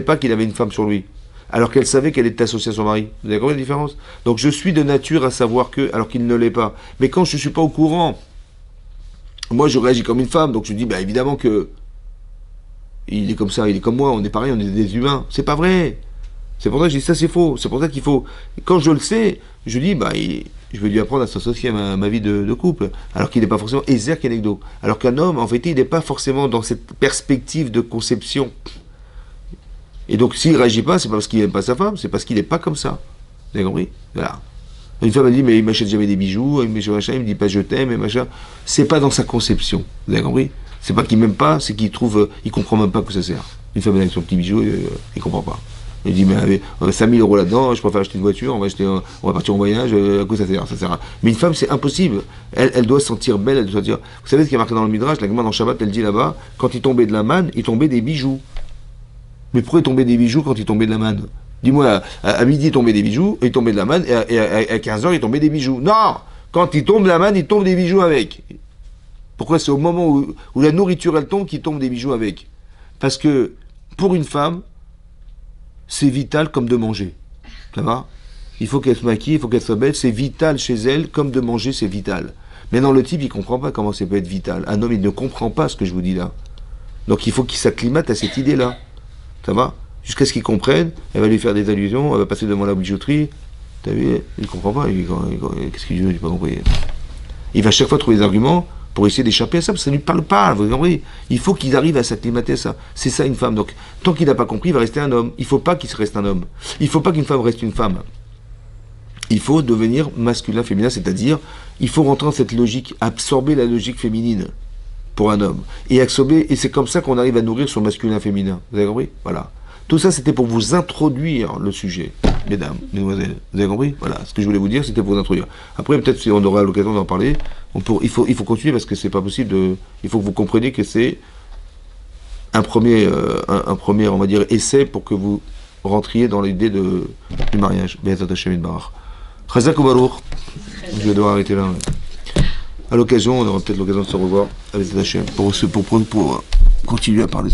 pas qu'il avait une femme sur lui, alors qu'elle savait qu'elle était associée à son mari. Vous avez compris la différence? Donc je suis de nature à savoir que, alors qu'il ne l'est pas. Mais quand je ne suis pas au courant, moi je réagis comme une femme, donc je dis, évidemment que il est comme ça, il est comme moi, on est pareil, on est des humains. C'est pas vrai. C'est pour ça que je dis ça, c'est faux. C'est pour ça qu'il faut. Quand je le sais, je dis, je vais lui apprendre à s'associer à ma vie de couple. Alors qu'il n'est pas forcément Ezer Kenegdo. Alors qu'un homme, en fait, il n'est pas forcément dans cette perspective de conception. Et donc, s'il ne réagit pas, c'est pas parce qu'il n'aime pas sa femme, c'est parce qu'il n'est pas comme ça. Vous avez compris? Voilà. Une femme, elle dit, mais il m'achète jamais des bijoux, il me dit pas je t'aime, et machin. C'est pas dans sa conception. Vous avez compris? C'est pas qu'il m'aime pas, c'est qu'il trouve, il comprend même pas que ça sert. Une femme avec son petit bijou, il comprend pas. Il dit, mais avec 5000 euros là-dedans, je préfère acheter une voiture, on va partir en voyage, à quoi ça sert, ça sert à... Mais une femme, c'est impossible. Elle doit se sentir belle, elle doit se sentir... Vous savez ce qui est marqué dans le Midrash, la Gemara dans Shabbat, elle dit là-bas, quand il tombait de la manne, il tombait des bijoux. Mais pourquoi il tombait des bijoux quand il tombait de la manne? Dis-moi, à midi, il tombait des bijoux, il tombait de la manne, et à 15h, il tombait des bijoux. Non! Quand il tombe de la manne, il tombe des bijoux avec. Pourquoi c'est au moment où la nourriture, elle tombe, qu'il tombe des bijoux avec? Parce que, pour une femme, c'est vital comme de manger. Ça va? Il faut qu'elle se maquille, il faut qu'elle soit belle, c'est vital chez elle, comme de manger, c'est vital. Maintenant, le type, il comprend pas comment ça peut être vital. Un homme, il ne comprend pas ce que je vous dis là. Donc, il faut qu'il s'acclimate à cette idée-là. Ça va? Jusqu'à ce qu'il comprenne, elle va lui faire des allusions, elle va passer devant la bijouterie. T'as vu? Il comprend pas. Qu'est-ce qu'il dit? J'ai pas compris. Il va chaque fois trouver des arguments pour essayer d'échapper à ça, parce que ça ne lui parle pas, vous comprenez? Il faut qu'il arrive à s'acclimater à ça. C'est ça une femme. Donc, tant qu'il n'a pas compris, il va rester un homme. Il ne faut pas qu'il reste un homme. Il ne faut pas qu'une femme reste une femme. Il faut devenir masculin, féminin, c'est-à-dire, il faut rentrer dans cette logique, absorber la logique féminine pour un homme. Et c'est comme ça qu'on arrive à nourrir son masculin féminin. Vous avez compris? Voilà. Tout ça, c'était pour vous introduire le sujet, mesdames, mesdemoiselles. Vous avez compris? Voilà. Ce que je voulais vous dire, c'était pour vous introduire. Après, peut-être si on aura l'occasion d'en parler, il faut continuer parce que c'est pas possible de. Il faut que vous compreniez que c'est un premier, on va dire, essai pour que vous rentriez dans l'idée du mariage. Be'ezrat Hashem Yitbarach. Chazak ubaruch. Je vais devoir arrêter là. Ouais. À l'occasion, on aura peut-être l'occasion de se revoir avec Hashem pour continuer à parler de ça.